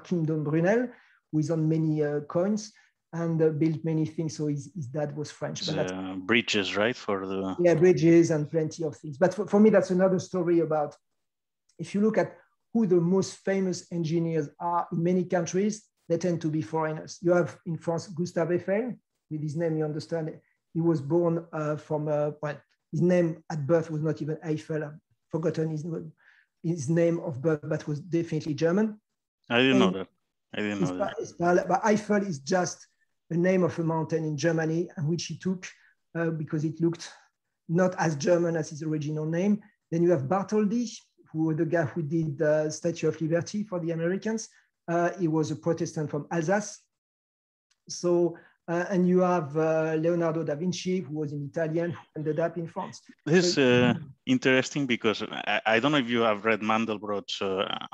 Kingdom Brunel, who is on many coins and built many things. So his dad was French. But bridges, right? Bridges and plenty of things. But for me, that's another story about, if you look at who the most famous engineers are in many countries, they tend to be foreigners. You have in France, Gustave Eiffel, with his name, you understand, he was born from, his name at birth was not even Eiffel. I've forgotten his name of birth, but was definitely German. I didn't know that. But Eiffel is just the name of a mountain in Germany, and which he took because it looked not as German as his original name. Then you have Bartholdi, who was the guy who did the Statue of Liberty for the Americans. He was a Protestant from Alsace. So, and you have Leonardo da Vinci, who was an Italian, who ended up in France. This is interesting because I don't know if you have read Mandelbrot's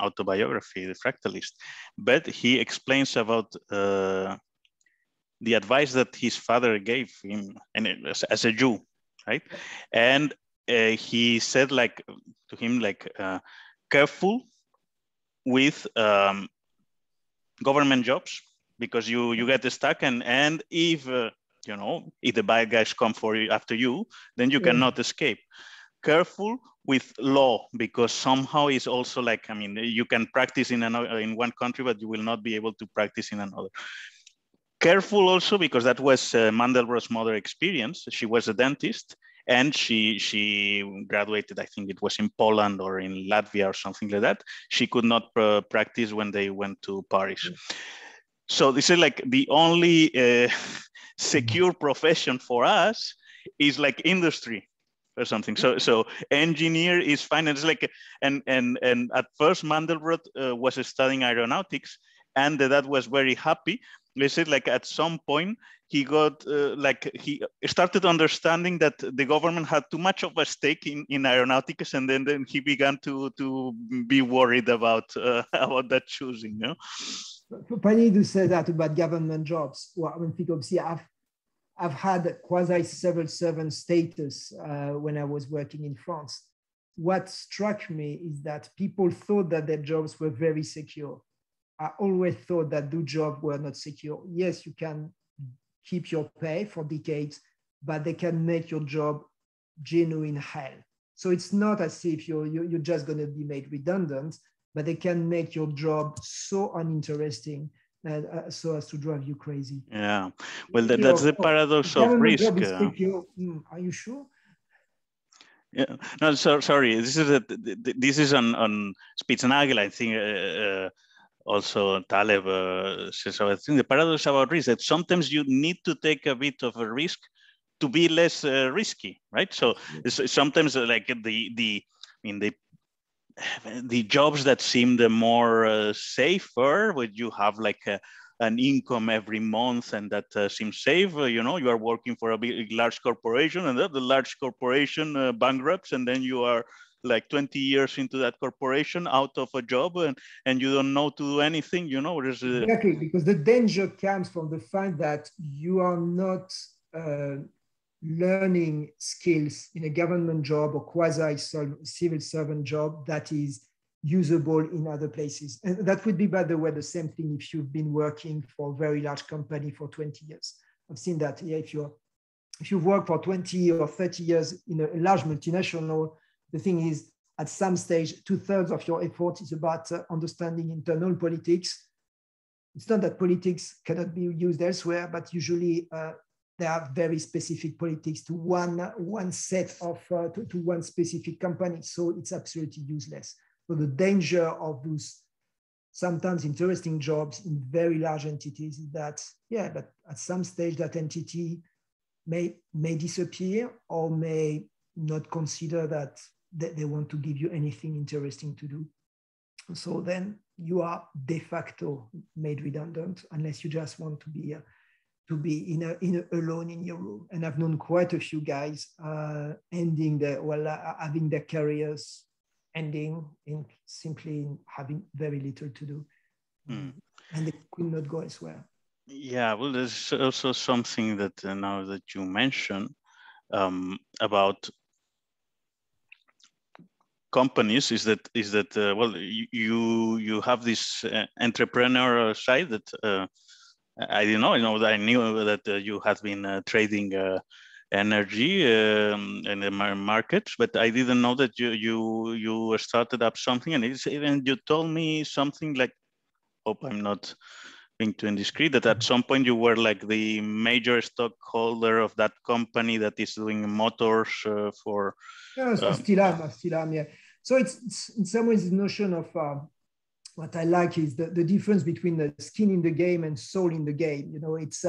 autobiography, The Fractalist, but he explains about the advice that his father gave him, and as a Jew, right? And he said, like, to him, like, careful with government jobs, because you get stuck, and if if the bad guys come for you after you, then you cannot escape. Careful with law, because somehow it's also like, I mean, you can practice in one country, but you will not be able to practice in another. Careful also because that was Mandelbrot's mother experience. She was a dentist, and she graduated, I think it was in Poland or in Latvia or something like that. She could not practice when they went to Paris. So this is like the only secure profession for us is like industry or something. So engineer is fine. And it's like, and at first Mandelbrot was studying aeronautics, and that was very happy. They said, like, at some point he got he started understanding that the government had too much of a stake in aeronautics, and then he began to be worried about that choosing. You know, funny to say that about government jobs. Well, I mean, obviously, I've had quasi civil servant status when I was working in France. What struck me is that people thought that their jobs were very secure. I always thought that the jobs were not secure. Yes, you can keep your pay for decades, but they can make your job genuine hell. So it's not as if you're just going to be made redundant, but they can make your job so uninteresting so as to drive you crazy. Yeah, well, that's the paradox of risk. Are you sure? Yeah, no, sorry. This is on Spitznagel, I think. Also, Taleb says, so I think the paradox about risk that sometimes you need to take a bit of a risk to be less risky, right? So sometimes like the jobs that seem the more safer, where you have like an income every month and that seems safe, you are working for a big, large corporation, and the large corporation bankrupts, and then you are like 20 years into that corporation out of a job, and you don't know to do anything, Exactly, because the danger comes from the fact that you are not learning skills in a government job or quasi-civil servant job that is usable in other places. And that would be, by the way, the same thing if you've been working for a very large company for 20 years. I've seen that. Yeah, if you've worked for 20 or 30 years in a large multinational, the thing is, at some stage, 2/3 of your effort is about understanding internal politics. It's not that politics cannot be used elsewhere, but usually there are very specific politics to one set of to one specific company. So it's absolutely useless. So the danger of those sometimes interesting jobs in very large entities is that, yeah, but at some stage that entity may disappear or may not consider that they want to give you anything interesting to do. So then you are de facto made redundant unless you just want to be alone in your room. And I've known quite a few guys having their careers ending in simply having very little to do, and they could not go elsewhere. Yeah, well, there's also something that now that you mention about companies is that well, you have this entrepreneur side that I didn't know. I knew that you had been trading energy in the markets, but I didn't know that you started up something, and you told me something like, hope I'm not being too indiscreet, that at some point you were like the major stockholder of that company that is doing motors for. Yes, I still am. Yeah. So it's in some ways the notion of what I like is the difference between the skin in the game and soul in the game. It's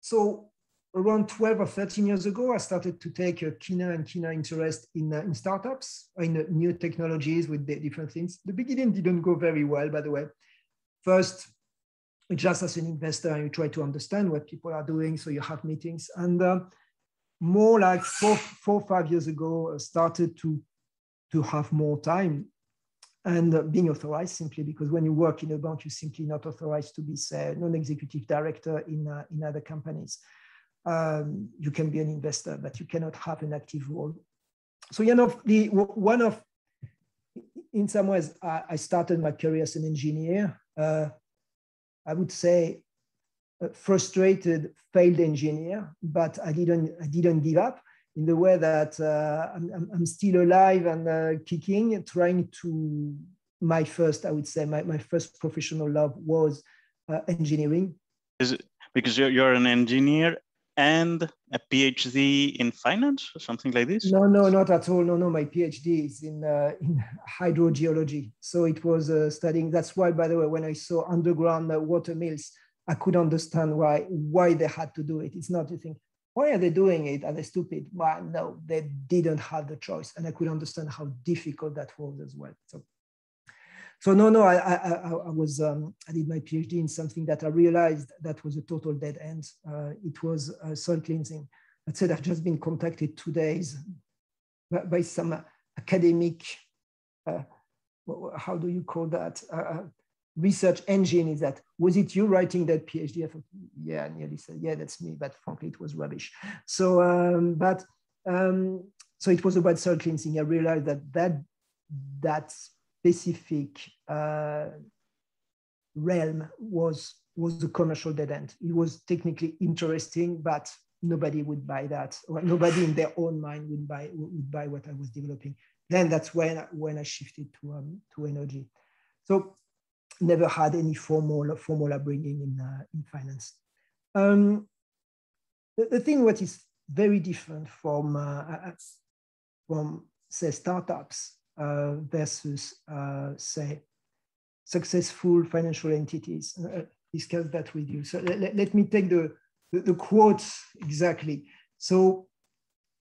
so around 12 or 13 years ago, I started to take a keener interest in startups, in new technologies with different things. The beginning didn't go very well, by the way. First, just as an investor, you try to understand what people are doing, so you have meetings. And more like 4 or 5 years ago, I started to have more time and being authorized, simply because when you work in a bank, you're simply not authorized to be, say, non-executive director in other companies. You can be an investor, but you cannot have an active role. So, in some ways, I started my career as an engineer. I would say a frustrated, failed engineer, but I didn't give up, in the way that I'm still alive and kicking, trying to, my first professional love was engineering. Is it because you're an engineer and a PhD in finance or something like this? No, not at all. No, my PhD is in hydrogeology. So it was studying. That's why, by the way, when I saw underground water mills, I could understand why they had to do it. It's not to think, why are they doing it? Are they stupid? Well, no, they didn't have the choice. And I could understand how difficult that was as well. So no, I did my PhD in something that I realized that was a total dead end. It was soil cleansing. That said, I've just been contacted 2 days by some academic, how do you call that? Research engine. Is that, was it you writing that PhD? I thought, yeah, I nearly said, yeah, that's me, but frankly, it was rubbish. So, so it was about soil cleansing. I realized that specific realm was was a commercial dead end. It was technically interesting, but nobody would buy that, or nobody in their own mind would buy what I was developing. Then that's when I shifted to energy. So never had any formal upbringing in finance. The thing what is very different from say startups versus say successful financial entities. Discuss that with you. So let me take the quotes exactly. So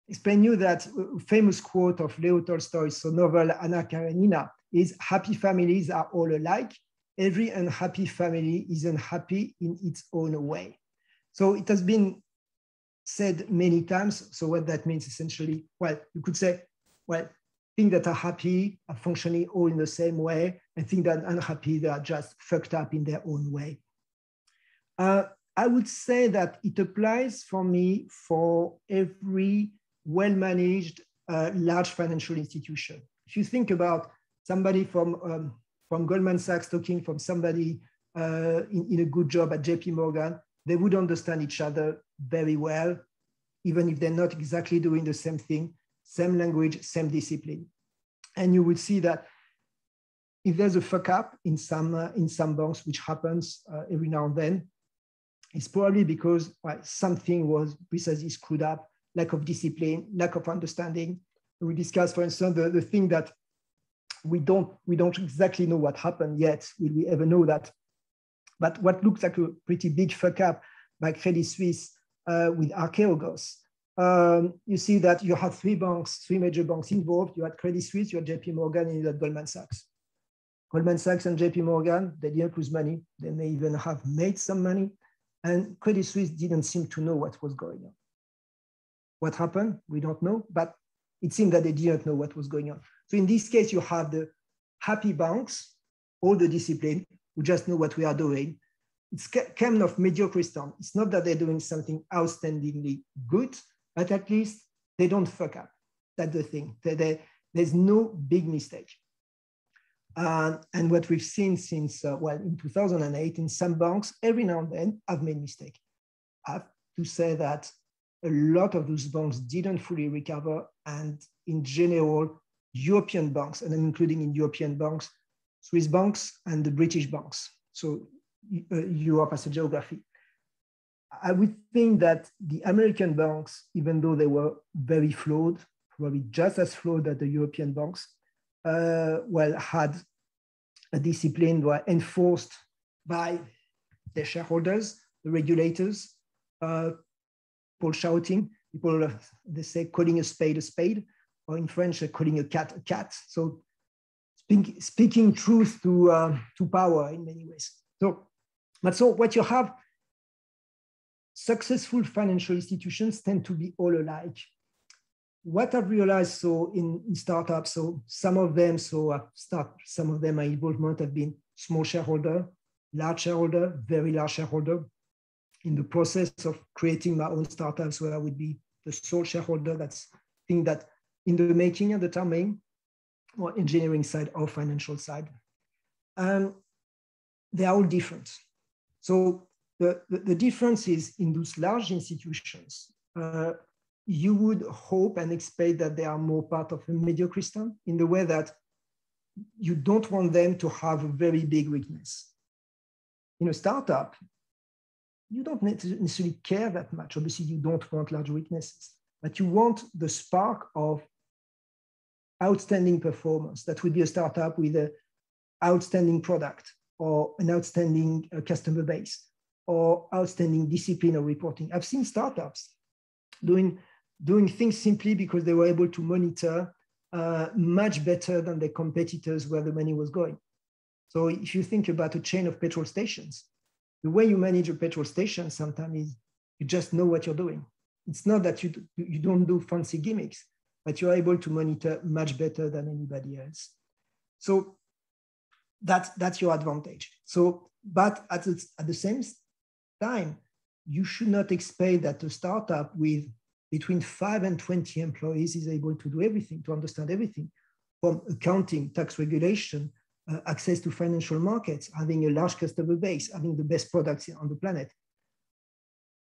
explain you that famous quote of Leo Tolstoy's novel Anna Karenina is, happy families are all alike. Every unhappy family is unhappy in its own way. So it has been said many times. So what that means essentially, well, you could say, well, things that are happy are functioning all in the same way, and things that are unhappy, they are just fucked up in their own way. I would say that it applies for me for every well-managed large financial institution. If you think about somebody from Goldman Sachs talking from somebody in a good job at JP Morgan, they would understand each other very well, even if they're not exactly doing the same thing, same language, same discipline. And you would see that if there's a fuck up in some banks, which happens every now and then, it's probably because something was precisely screwed up, lack of discipline, lack of understanding. We discussed, for instance, the thing that we don't exactly know what happened yet. Will we ever know that? But what looks like a pretty big fuck up by Credit Suisse with Archegos, you see that you have three major banks involved. You had Credit Suisse, you had JP Morgan, and you had Goldman Sachs. Goldman Sachs and JP Morgan, they didn't lose money. They may even have made some money. And Credit Suisse didn't seem to know what was going on. What happened? We don't know, but it seemed that they didn't know what was going on. So in this case, you have the happy banks, all the discipline, who just know what we are doing. It's kind of mediocre stuff. It's not that they're doing something outstandingly good, but at least they don't fuck up. That's the thing. There's no big mistake. And what we've seen since, in 2008, in some banks, every now and then, I've made mistakes. I have to say that a lot of those banks didn't fully recover. And in general, European banks, and I'm including in European banks, Swiss banks and the British banks. So Europe as a geography. I would think that the American banks, even though they were very flawed, probably just as flawed as the European banks, had a discipline, were enforced by their shareholders, the regulators, people shouting, people, they say, calling a spade, or in French, calling a cat a cat. So speaking truth to power in many ways. So what you have, successful financial institutions tend to be all alike. What I've realized in startups, some of them, my involvement have been small shareholder, large shareholder, very large shareholder. In the process of creating my own startups, where I would be the sole shareholder, that's thing that in the making at the time, or engineering side or financial side. They are all different. So the difference is in those large institutions, you would hope and expect that they are more part of a mediocre system, in the way that you don't want them to have a very big weakness. In a startup, you don't necessarily care that much. Obviously, you don't want large weaknesses, but you want the spark of outstanding performance. That would be a startup with an outstanding product, or an outstanding customer base, or outstanding discipline or reporting. I've seen startups doing things simply because they were able to monitor much better than their competitors where the money was going. So if you think about a chain of petrol stations, the way you manage a petrol station sometimes is you just know what you're doing. It's not that you don't do fancy gimmicks, but you're able to monitor much better than anybody else. So that's your advantage. So, but at the same time, you should not expect that a startup with between 5 and 20 employees is able to do everything, to understand everything, from accounting, tax regulation, access to financial markets, having a large customer base, having the best products on the planet,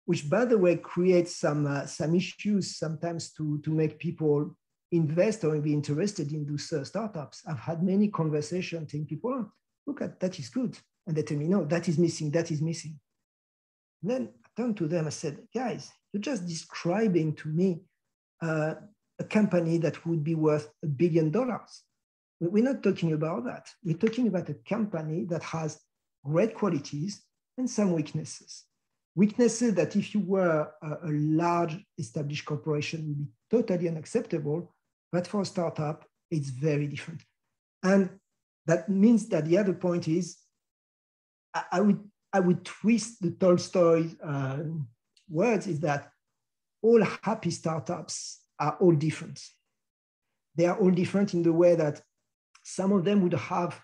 which, by the way, creates some issues sometimes to make people invest or be interested in those startups. I've had many conversations telling people, oh, look at that is good. And they tell me, no, that is missing, that is missing. And then I turned to them, I said, guys, you're just describing to me a company that would be worth $1 billion. We're not talking about that. We're talking about a company that has great qualities and some weaknesses. Weaknesses that if you were a large established corporation would be totally unacceptable, but for a startup, it's very different. And that means that the other point is, I would twist the Tolstoy words, is that all happy startups are all different. They are all different in the way that some of them would have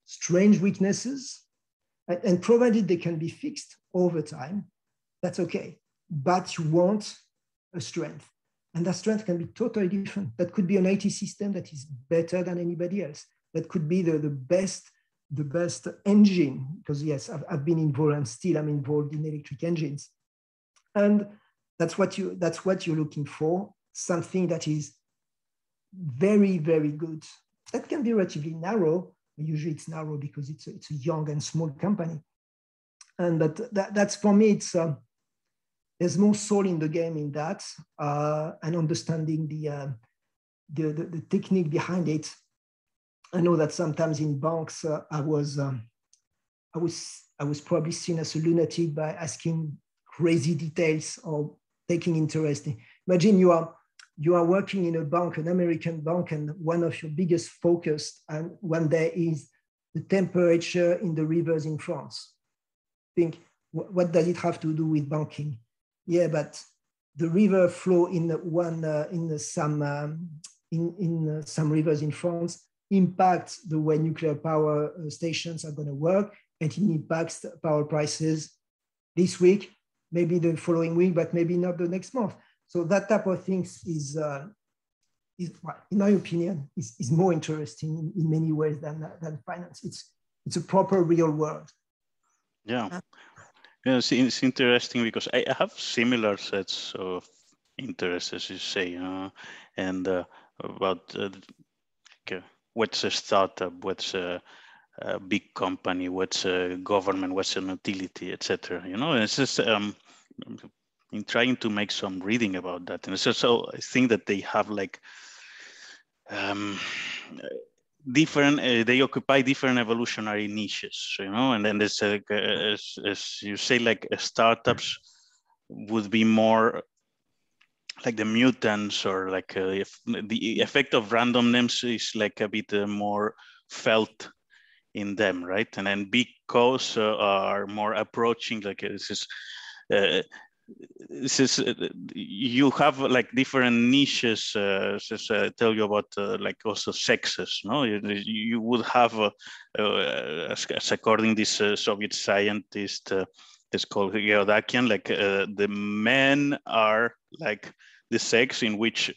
strange weaknesses, and provided they can be fixed over time, that's okay. But you want a strength, and that strength can be totally different. That could be an IT system that is better than anybody else. That could be the best engine, because yes, I've been involved and still I'm involved in electric engines. And that's what you're looking for, something that is very, very good. That can be relatively narrow. Usually it's narrow because it's a young and small company. But that's for me, there's more soul in the game in that, and understanding the technique behind it. I know that sometimes in banks, I was probably seen as a lunatic by asking crazy details or taking interest. Imagine you are working in a bank, an American bank, and one of your biggest focus and one day is the temperature in the rivers in France. Think, what does it have to do with banking? Yeah, but the river flow in some rivers in France impacts the way nuclear power stations are going to work, and it impacts power prices this week, maybe the following week, but maybe not the next month. So that type of things is in my opinion, is more interesting in many ways than finance. It's a proper real world. Yeah. Yes, it's interesting because I have similar sets of interests, as you say, and about what's a startup, what's a big company, what's a government, what's an utility, etc. It's just in trying to make some reading about that, and so I think that they have like different. They occupy different evolutionary niches, and then there's as you say, like startups would be more like the mutants, or like if the effect of randomness is like a bit more felt in them, right? And then big cows are more approaching like you have like different niches. Just tell you about like also sexes. No, you would have as according this Soviet scientist, it's called Geodakian. Like the men are like the sex in which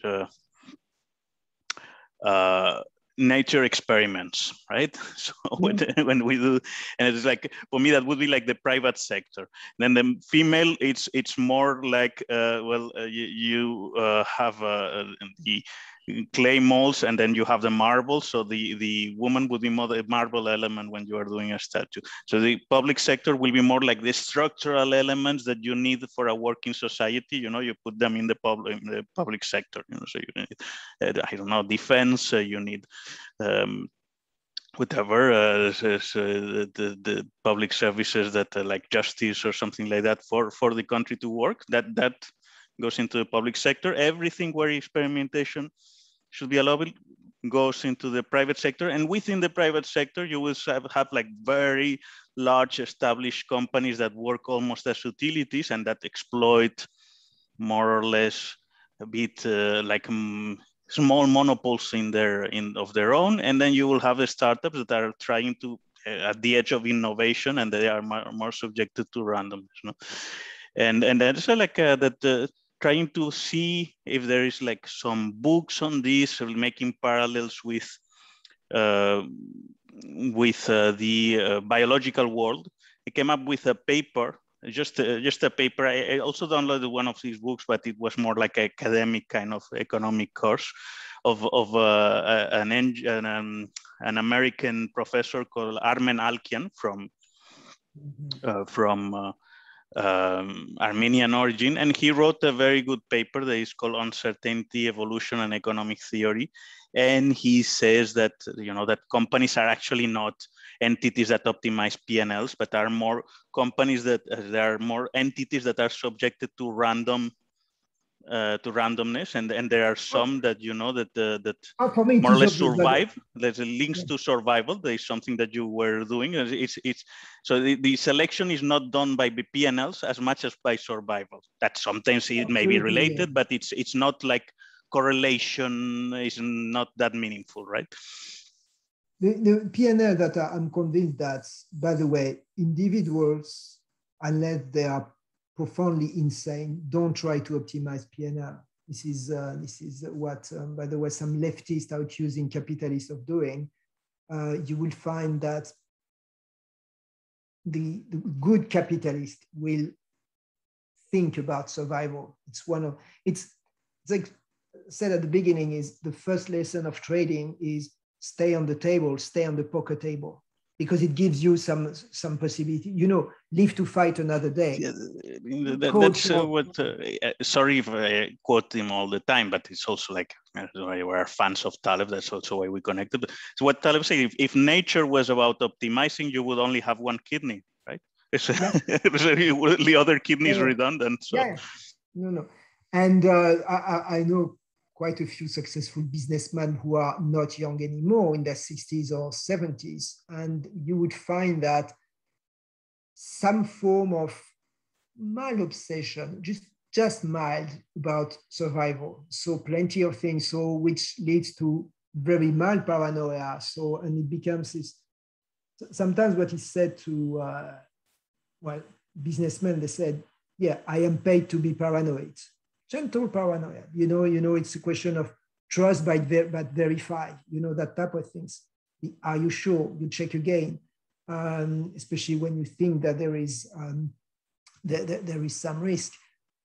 nature experiments, right? So when we do, and it's like, for me, that would be like the private sector. Then the female, it's more like, you have the clay molds, and then you have the marble. So the woman would be more the marble element when you are doing a statue. So the public sector will be more like the structural elements that you need for a working society. You put them in the public sector. So you need, I don't know, defense. You need whatever the public services that like justice or something like that for the country to work. That goes into the public sector. Everything where experimentation should be allowed goes into the private sector. And within the private sector, you will have like very large established companies that work almost as utilities and that exploit more or less a bit like small monopoles of their own. And then you will have the startups that are trying to at the edge of innovation, and they are more subjected to randomness. And that's like that. Trying to see if there is like some books on this, or making parallels with with the biological world. He came up with a paper, just a paper. I also downloaded one of these books, but it was more like an academic kind of economic course of an American professor called Armen Alkian from Armenian origin, and he wrote a very good paper that is called Uncertainty, Evolution, and Economic Theory. And he says that that companies are actually not entities that optimize P&Ls, but are more companies that there are more entities that are subjected to randomness, and there are some that that more or less survive. There's links to survival. There is something that you were doing. So the selection is not done by the P&Ls as much as by survival. That sometimes it may be related, but it's not like correlation is not that meaningful, right? The P&L that I'm convinced that, by the way, individuals, unless they are profoundly insane, don't try to optimize P&L. This is what, by the way, some leftists are accusing capitalists of doing. You will find that the good capitalist will think about survival. It's like I said at the beginning, is the first lesson of trading is stay on the table, stay on the poker table, because it gives you some possibility. Live to fight another day. Yeah, that's what. Sorry if I quote him all the time, but it's also like we're fans of Taleb. That's also why we connected. So what Taleb said: if nature was about optimizing, you would only have one kidney, right? The other kidney is redundant. So. Yeah. No. And I know quite a few successful businessmen who are not young anymore, in their 60s or 70s. And you would find that some form of mild obsession, just mild, about survival. So plenty of things, so which leads to very mild paranoia. So, and it becomes this, sometimes what is said to, businessmen, they said, yeah, I am paid to be paranoid. Gentle paranoia, it's a question of trust but verify, that type of things. Are you sure? You check again, especially when you think that there is some risk.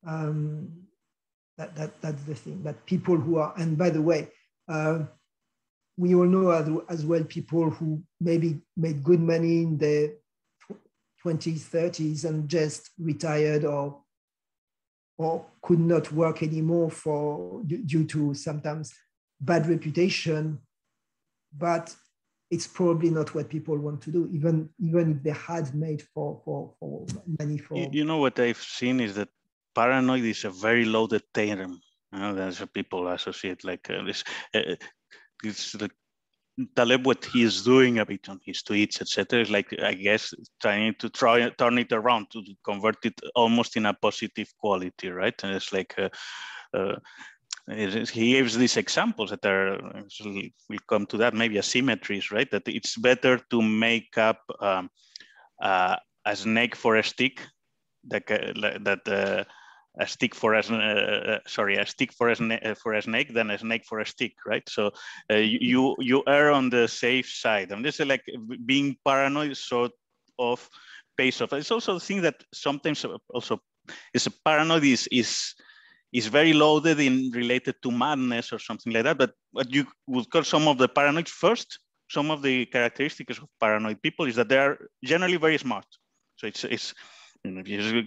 That's the thing. That people who are, and by the way, we all know as well people who maybe made good money in their 20s, 30s, and just retired or could not work anymore due to sometimes bad reputation, but it's probably not what people want to do, even if they had made for money for. What I've seen is that paranoid is a very loaded term. There's people associate like this. It's like Taleb, what he is doing a bit on his tweets, etc., is like, I guess, trying to turn it around to convert it almost in a positive quality, right? And it's like he gives these examples that are, we'll come to that, maybe asymmetries, right? That it's better to make up a snake for a stick, a stick for a snake than a snake for a stick, right? So you err on the safe side. And this is like being paranoid sort of pays off. It's also the thing that sometimes also is paranoid is very loaded in related to madness or something like that. But what you would call some of the paranoids first, some of the characteristics of paranoid people is that they are generally very smart. So it's you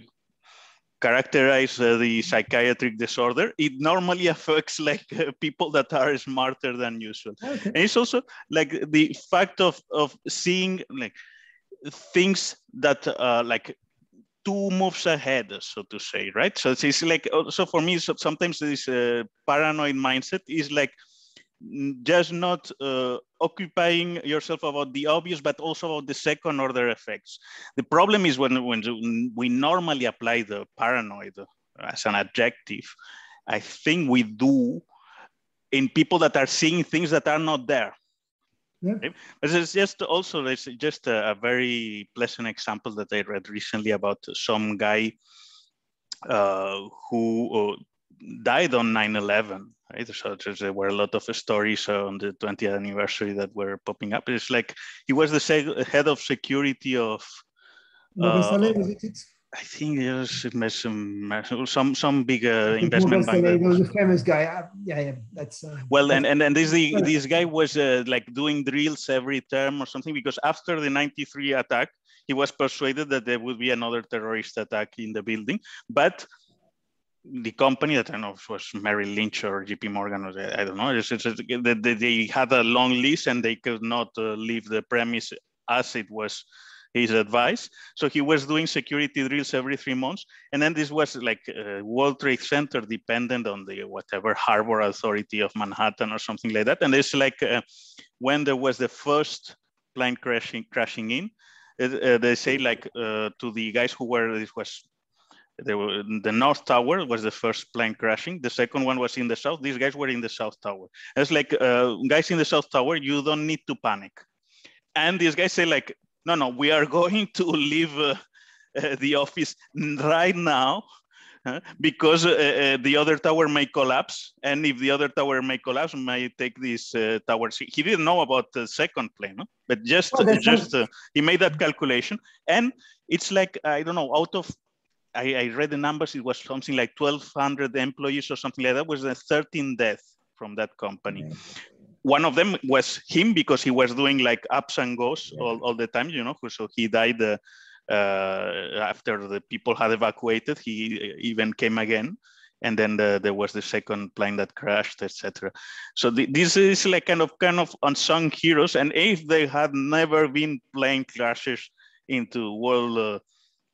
characterize the psychiatric disorder, it normally affects like people that are smarter than usual. Okay. And it's also like the fact of seeing like things that like two moves ahead, so to say, right? So it's like, also for me, sometimes this paranoid mindset is like just not occupying yourself about the obvious, but also about the second order effects. The problem is when we normally apply the paranoid as an adjective, I think we do in people that are seeing things that are not there. Yeah. Right? But it's just also, it's just a very pleasant example that I read recently about some guy who died on 9/11. right? So there were a lot of stories on the 20th anniversary that were popping up. It's like he was the head of security of. Was it? I think it was some big investment bank. That was a famous guy. Yeah, that's. Well, and this guy was like doing drills every term or something, because after the '93 attack, he was persuaded that there would be another terrorist attack in the building, but the company, that I don't know if it was Merrill Lynch or JP Morgan, or I don't know, they had a long lease and they could not leave the premise as it was his advice. So he was doing security drills every 3 months. And then this was like World Trade Center dependent on the whatever Harbor Authority of Manhattan or something like that. And it's like when there was the first plane crashing in, they say like to the guys who were, the North Tower was the first plane crashing. The second one was in the South. These guys were in the South Tower. It's like, guys in the South Tower, you don't need to panic. And these guys say like, no, we are going to leave the office right now because the other tower may collapse. And if the other tower may collapse, may take this tower. He didn't know about the second plane, no? But he made that calculation. And it's like, I don't know, out of, I read the numbers, it was something like 1,200 employees or something like that, was the 13 deaths from that company. Yeah. One of them was him, because he was doing like ups and goes all the time, you know, so he died after the people had evacuated. He even came again. And then there was the second plane that crashed, etc. So this is like kind of unsung heroes. And if they had never been plane crashes into World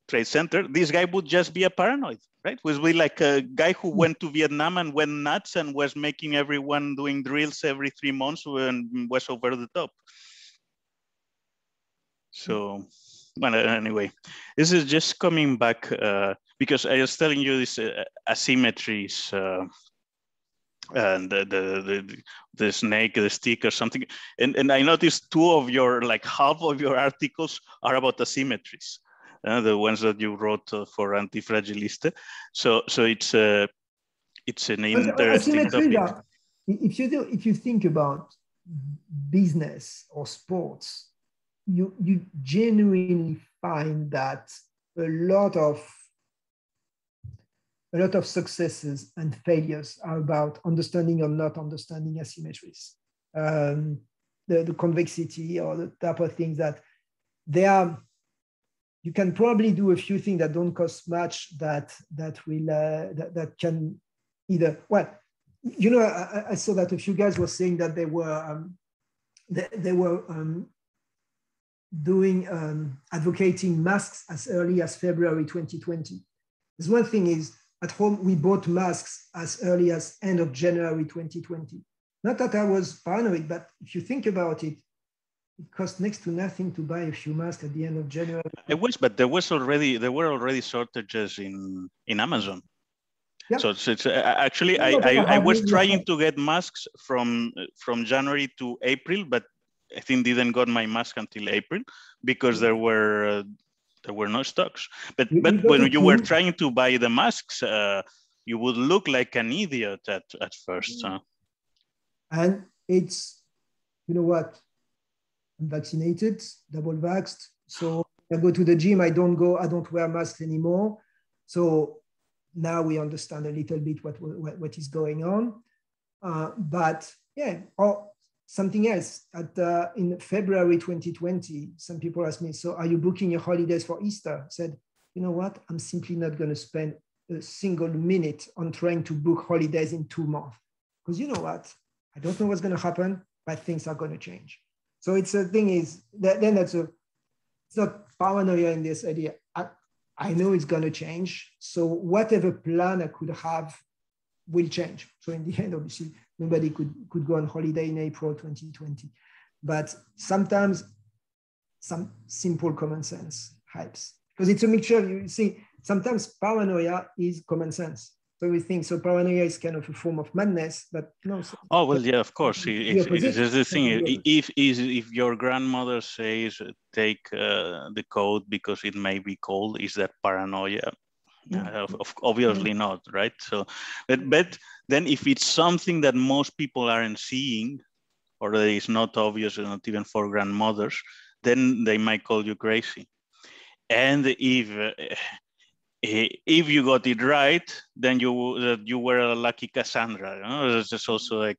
Trade Center, this guy would just be a paranoid, right? Would be like a guy who went to Vietnam and went nuts and was making everyone doing drills every 3 months and was over the top. So, well, anyway, this is just coming back because I was telling you this asymmetries and the snake, the stick or something. And I noticed half of your articles are about asymmetries. The ones that you wrote for Antifragiliste. So it's an interesting topic. If you think about business or sports, you genuinely find that a lot of successes and failures are about understanding or not understanding asymmetries, the convexity or the type of things that they are. You can probably do a few things that don't cost much that can either, well, you know, I saw that a few guys were saying that they were advocating masks as early as February 2020. There's one thing is, at home, we bought masks as early as end of January 2020. Not that I was paranoid, but if you think about it, it cost next to nothing to buy a few masks at the end of January. It was, but there were already shortages in Amazon. Yeah. So it's actually, I was trying to get masks from January to April, but I think didn't got my mask until April because there were no stocks. But when you were trying to buy the masks, you would look like an idiot at first. And it's, you know what? I'm vaccinated, double vaxxed. So I go to the gym, I don't wear masks anymore. So now we understand a little bit what is going on. But yeah, or something else. In February 2020, some people asked me, so are you booking your holidays for Easter? I said, you know what? I'm simply not going to spend a single minute on trying to book holidays in 2 months. Because you know what? I don't know what's going to happen, but things are going to change. So it's a thing is that then it's not paranoia in this idea. I know it's going to change. So whatever plan I could have will change. So in the end, obviously, nobody could go on holiday in April 2020. But sometimes some simple common sense helps. Because it's a mixture. You see, sometimes paranoia is common sense. So we think, so paranoia is kind of a form of madness, but no. Oh, well, yeah, of course. There's the thing, if your grandmother says, take the coat because it may be cold, is that paranoia? Obviously not, right? So, but then if it's something that most people aren't seeing, or that is not obvious, or not even for grandmothers, then they might call you crazy. And if you got it right, then you were a lucky Cassandra. You know? It's just also like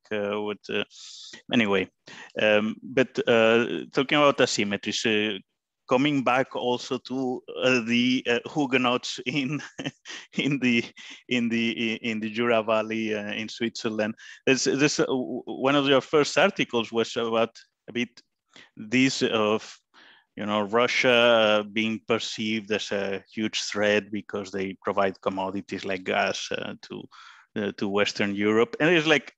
anyway. But talking about asymmetries, coming back also to the Huguenots in the Jura Valley in Switzerland. This one of your first articles was about a bit this of, you know, Russia being perceived as a huge threat because they provide commodities like gas to Western Europe, and it's like,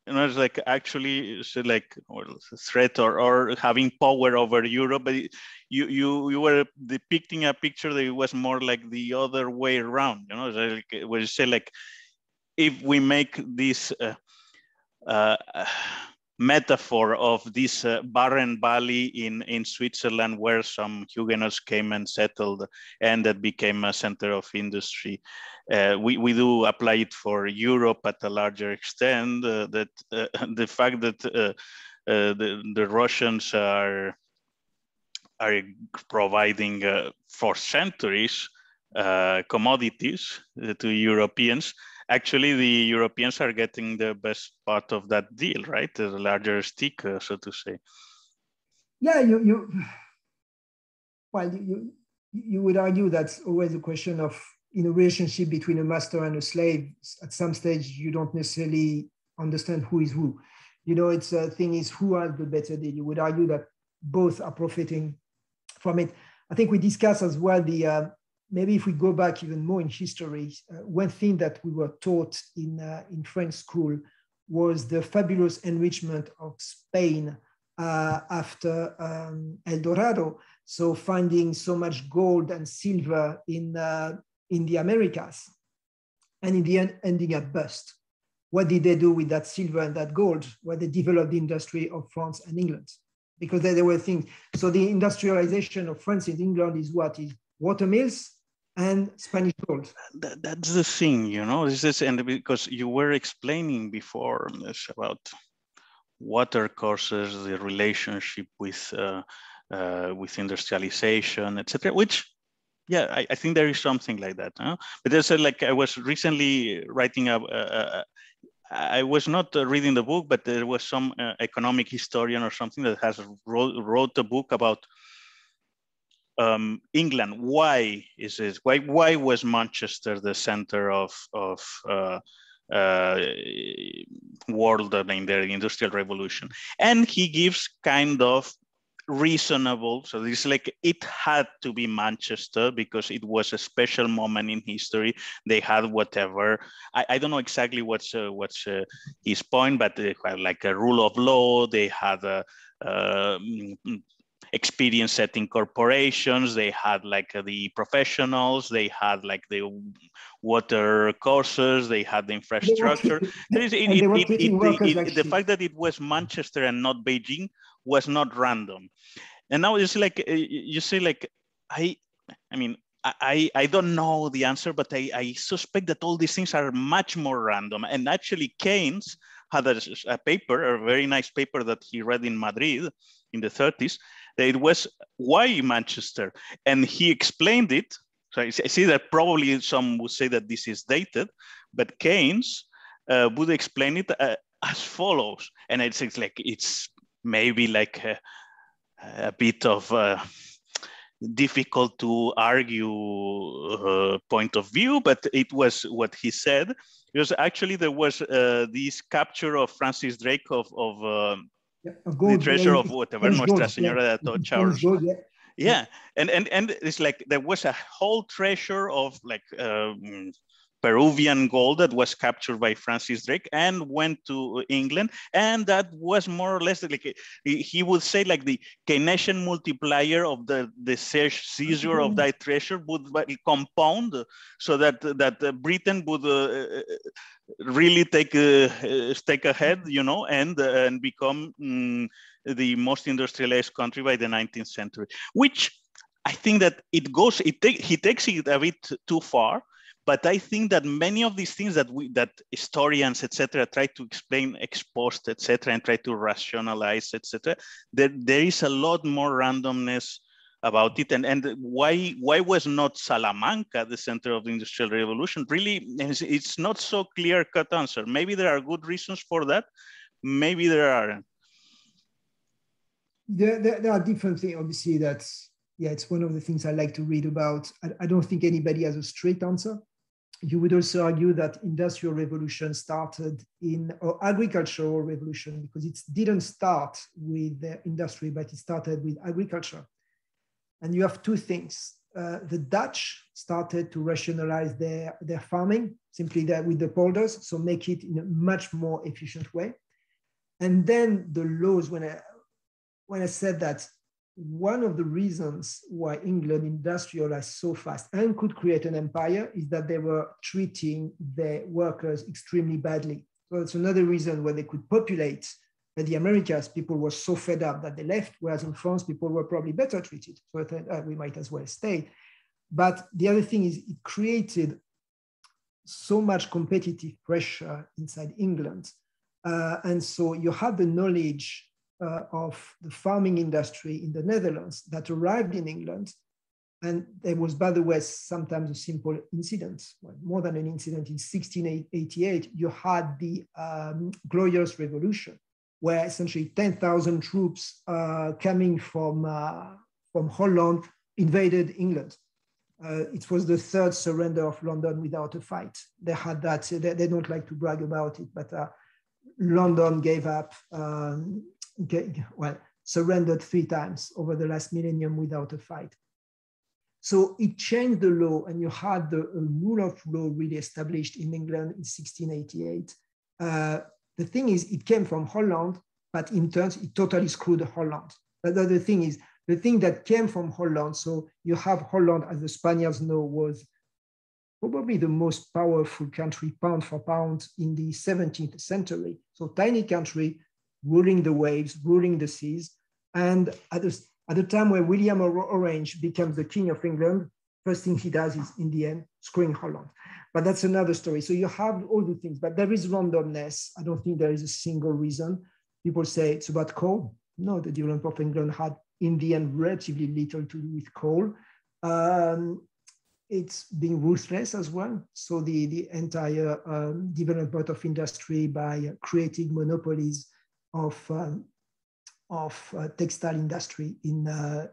you know, it's like actually it's like a threat or having power over Europe. But you were depicting a picture that it was more like the other way around. You know, it's like, where you say like, if we make this metaphor of this barren valley in Switzerland where some Huguenots came and settled and that became a center of industry. We do apply it for Europe at a larger extent, that the fact that the Russians are providing for centuries commodities to Europeans. Actually, the Europeans are getting the best part of that deal, right? The larger stick, so to say. Yeah, you would argue that's always a question of, in a relationship between a master and a slave. At some stage, you don't necessarily understand who is who. You know, it's a thing is who has the better deal. You would argue that both are profiting from it. I think we discussed as well the maybe if we go back even more in history, one thing that we were taught in French school was the fabulous enrichment of Spain after El Dorado. So finding so much gold and silver in the Americas, and in the end ending up bust. What did they do with that silver and that gold? Well, they developed the industry of France and England, because there were things. So the industrialization of France and England is what is watermills and Spanish gold. That's the thing, you know. This is, and because you were explaining before about water courses, the relationship with industrialization, etc. Which, yeah, I think there is something like that. Huh? But there's like, I was recently writing I was not reading the book, but there was some economic historian or something that has wrote a book about England. Why is it? Why was Manchester the center of world in the Industrial Revolution? And he gives kind of reasonable. So it's like it had to be Manchester because it was a special moment in history. They had whatever. I don't know exactly what's his point, but they had like a rule of law. They had a experience setting corporations, they had like the professionals, they had like the water courses, they had the infrastructure. The fact that it was Manchester and not Beijing was not random. And now it's like, you say like, I mean, I don't know the answer, but I suspect that all these things are much more random. And actually Keynes had a paper, a very nice paper that he read in Madrid in the 30s, that it was why Manchester, and he explained it. So I see that probably some would say that this is dated, but Keynes would explain it as follows. And it's like, it's maybe like a bit of difficult to argue point of view, but it was what he said. Because actually there was this capture of Francis Drake of the treasure of whatever, Nuestra Señora de Charles. Yeah, and it's like there was a whole treasure of like Peruvian gold that was captured by Francis Drake and went to England, and that was more or less like he would say like the Keynesian multiplier of the seizure of that treasure would compound, so that Britain would really take ahead, you know, and become the most industrialized country by the 19th century, which I think that he takes it a bit too far, But I think that many of these things that historians, etc., try to explain ex post, etc., and try to rationalize, etc., there is a lot more randomness about it. And why was not Salamanca the center of the Industrial Revolution? Really, it's not so clear-cut answer. Maybe there are good reasons for that. Maybe there aren't. There are different things. Obviously, it's one of the things I like to read about. I don't think anybody has a straight answer. You would also argue that industrial revolution started or agricultural revolution, because it didn't start with the industry, but it started with agriculture. And you have two things. The Dutch started to rationalize their farming, simply with the polders, so make it in a much more efficient way. And then the laws, when I said that one of the reasons why England industrialized so fast and could create an empire is that they were treating their workers extremely badly. So it's another reason why they could populate the Americas. People were so fed up that they left, whereas in France, people were probably better treated. So I thought, we might as well stay. But the other thing is it created so much competitive pressure inside England. And so you had the knowledge of the farming industry in the Netherlands that arrived in England. And there was, by the way, sometimes a simple incident, well, more than an incident. In 1688, you had the Glorious Revolution, where essentially 10,000 troops coming from Holland invaded England. It was the third surrender of London without a fight. They had that, they don't like to brag about it, but London gave up, surrendered 3 times over the last millennium without a fight. So it changed the law, and you had the rule of law really established in England in 1688. The thing is, it came from Holland, but in turn, it totally screwed Holland. But the other thing is, the thing that came from Holland, so you have Holland, as the Spaniards know, was probably the most powerful country pound for pound in the 17th century. So tiny country, ruling the waves, ruling the seas. And at the time where William Orange becomes the king of England, first thing he does is, in the end, screwing Holland. But that's another story. So you have all the things, but there is randomness. I don't think there is a single reason. People say it's about coal. No, the development of England had, in the end, relatively little to do with coal. It's being ruthless as well. So the entire development of industry by creating monopolies of textile industry in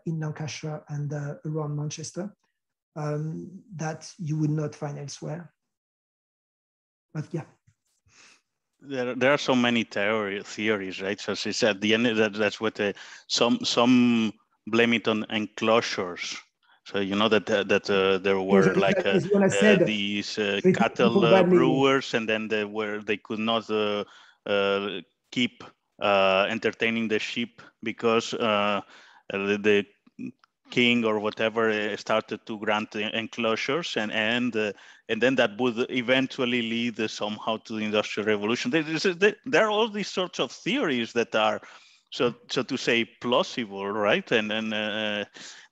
Lancashire and around Manchester that you would not find elsewhere. But yeah. There are so many theories, right? So it's at the end, that's what some blame it on enclosures. So you know that there were these cattle brewers, and then they could not keep entertaining the sheep because the king or whatever started to grant enclosures, and then that would eventually lead somehow to the Industrial Revolution. There are all these sorts of theories that are, so to say, plausible, right? And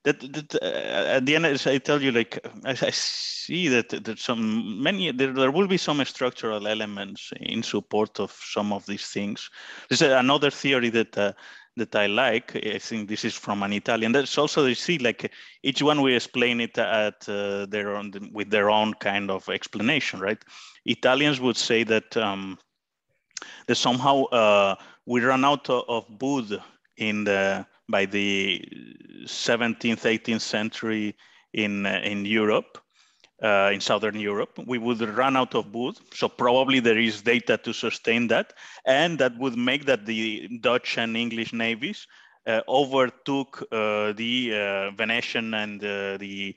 that at the end, as I tell you, like I see that there will be some structural elements in support of some of these things. There's another theory that I like. I think this is from an Italian. That's also, you see, like each one we explain it at their own, with their own kind of explanation, right? Italians would say that that somehow we run out of wood by the 17th, 18th century in Europe. In Southern Europe, we would run out of wood. So probably there is data to sustain that. And that would make that the Dutch and English navies overtook the Venetian and the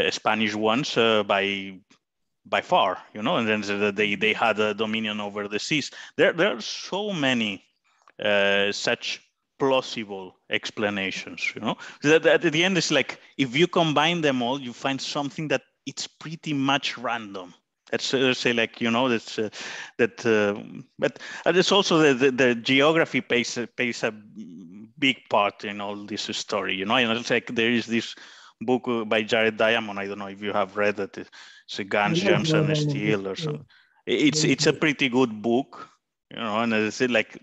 Spanish ones by far, you know, and then they had a dominion over the seas. There are so many such plausible explanations, you know, that at the end it's like, if you combine them all, you find something that it's pretty much random. Let's say, like, you know, that's but it's also the geography plays a big part in all this story, you know. And it's like there is this book by Jared Diamond. I don't know if you have read it. say Guns, Gems, and Steel or something. It's a pretty good book, you know, and it's like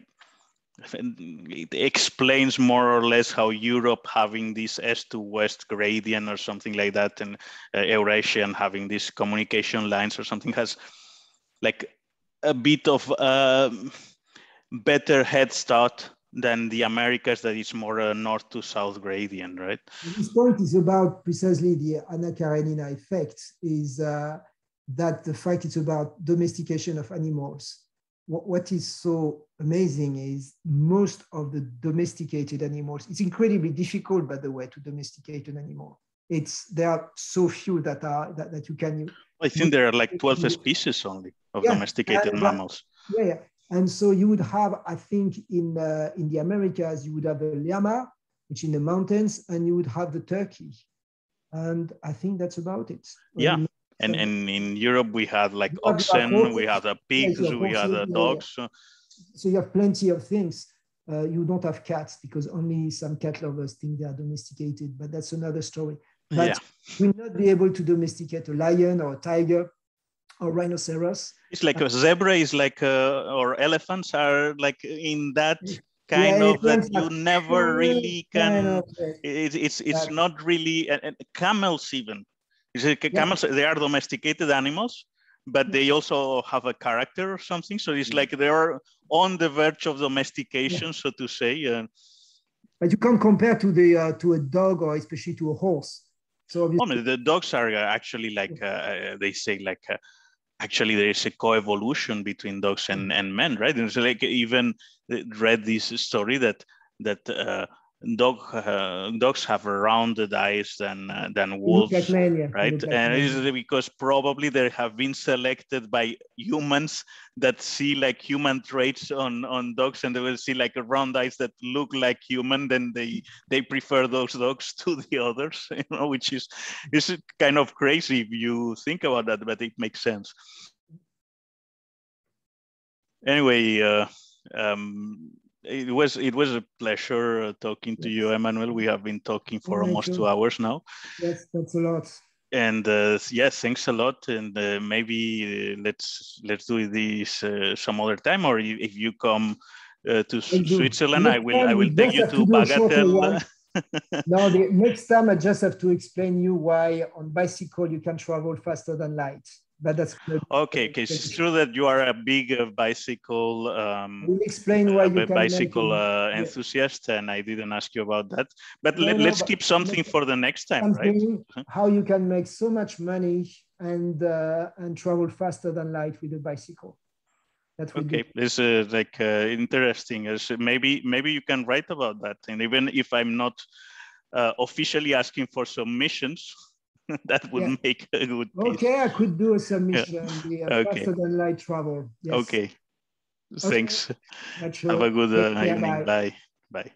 it explains more or less how Europe having this east to west gradient or something like that, and Eurasian having these communication lines or something has like a bit of better head start than the Americas, that is more a north to south gradient, right? This point is about precisely the Anna Karenina effect, is that the fact it's about domestication of animals. What is so amazing is most of the domesticated animals, it's incredibly difficult, by the way, to domesticate an animal. There are so few that you can. I think there are like 12 species only of domesticated mammals. Yeah. And so you would have, I think, in the Americas, you would have the llama, which in the mountains, and you would have the turkey. And I think that's about it. Yeah. And in Europe, we had like oxen, we had pigs, we had dogs. So you have plenty of things. You don't have cats because only some cat lovers think they are domesticated, but that's another story. But we'll not be able to domesticate a lion or a tiger or rhinoceros. It's like a zebra is like, or elephants are like in that kind of that you never really can. It's not really, and camels even. Camels, they are domesticated animals, but they also have a character or something. So it's like they are on the verge of domestication, so to say. But you can't compare to a dog or especially to a horse. So the dogs are actually like they say like actually there is a co-evolution between dogs and men, right? And so like even read this story that dogs have rounded eyes than wolves, right? And it is because probably they have been selected by humans that see like human traits on dogs, and they will see like round eyes that look like human, then they prefer those dogs to the others, you know, which is kind of crazy if you think about that, but it makes sense. Anyway, it was a pleasure talking to you, Emmanuel. We have been talking for almost 2 hours now. Yes, thanks a lot. And yes, thanks a lot. And maybe let's do this some other time, or if you come to Switzerland, I will take you to Bagatelle. No, the next time I just have to explain you why on bicycle you can travel faster than light. But that's okay. It's true that you are a big bicycle. We'll explain why you can bicycle enthusiast, and I didn't ask you about that. But let's keep something for the next time, right? How you can make so much money and travel faster than light with a bicycle. Okay, this is like interesting. Maybe you can write about that, and even if I'm not officially asking for submissions. That would make a good piece. Okay, I could do a submission. Faster than light travel. Yes. Okay. Thanks. Nacho. Have a good evening. Bye. Bye.